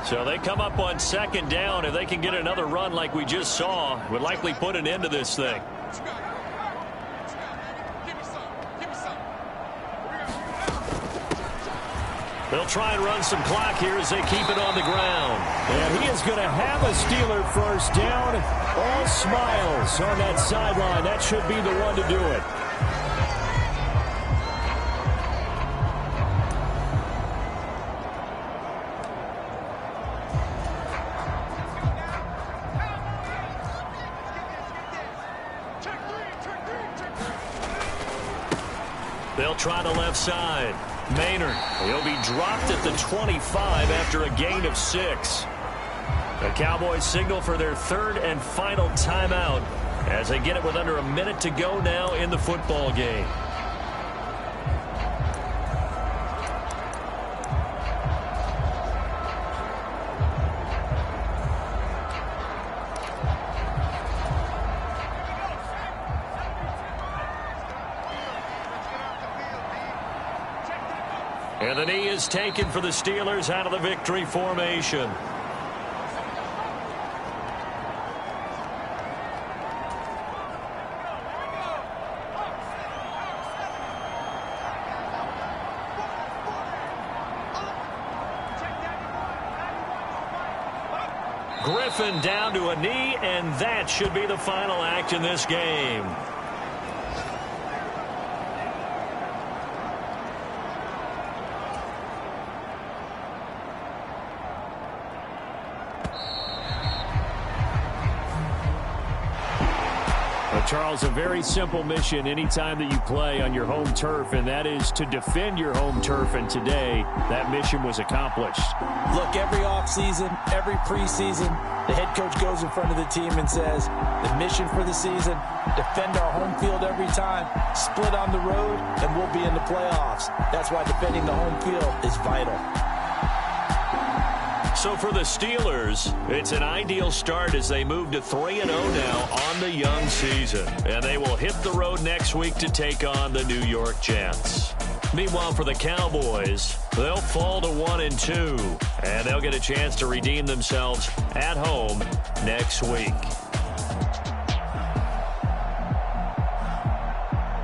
So they come up on second down. If they can get another run like we just saw, would likely put an end to this thing. They'll try and run some clock here as they keep it on the ground. And he is going to have a Steeler first down. All smiles on that sideline. That should be the one to do it. They'll try the left side. Maynard, he'll be dropped at the 25 after a gain of 6. The Cowboys signal for their 3rd and final timeout as they get it with under a minute to go now in the football game. And the knee is taken for the Steelers out of the victory formation. Griffin down to a knee, and that should be the final act in this game. Charles, a very simple mission anytime that you play on your home turf, and that is to defend your home turf, and today that mission was accomplished. Look, every offseason, every preseason, the head coach goes in front of the team and says, the mission for the season, defend our home field every time, split on the road, and we'll be in the playoffs. That's why defending the home field is vital. So for the Steelers, it's an ideal start as they move to 3-0 now on the young season. And they will hit the road next week to take on the New York Jets. Meanwhile, for the Cowboys, they'll fall to 1-2. And they'll get a chance to redeem themselves at home next week.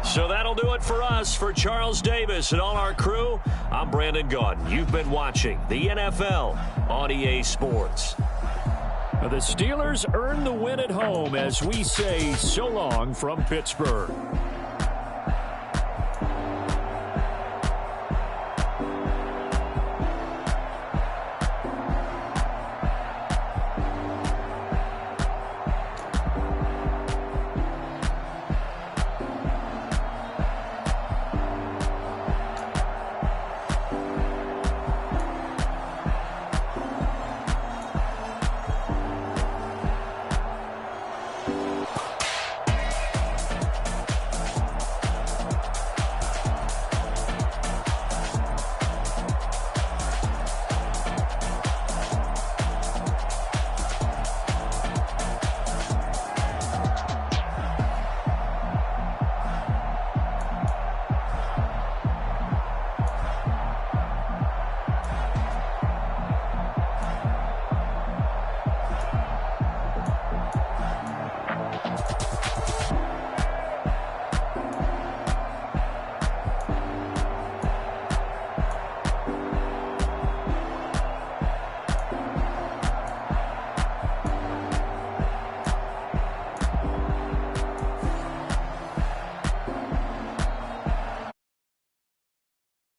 So that'll do it for us. For Charles Davis and all our crew, I'm Brandon Gaudin. You've been watching the NFL on EA Sports. The Steelers earn the win at home as we say so long from Pittsburgh.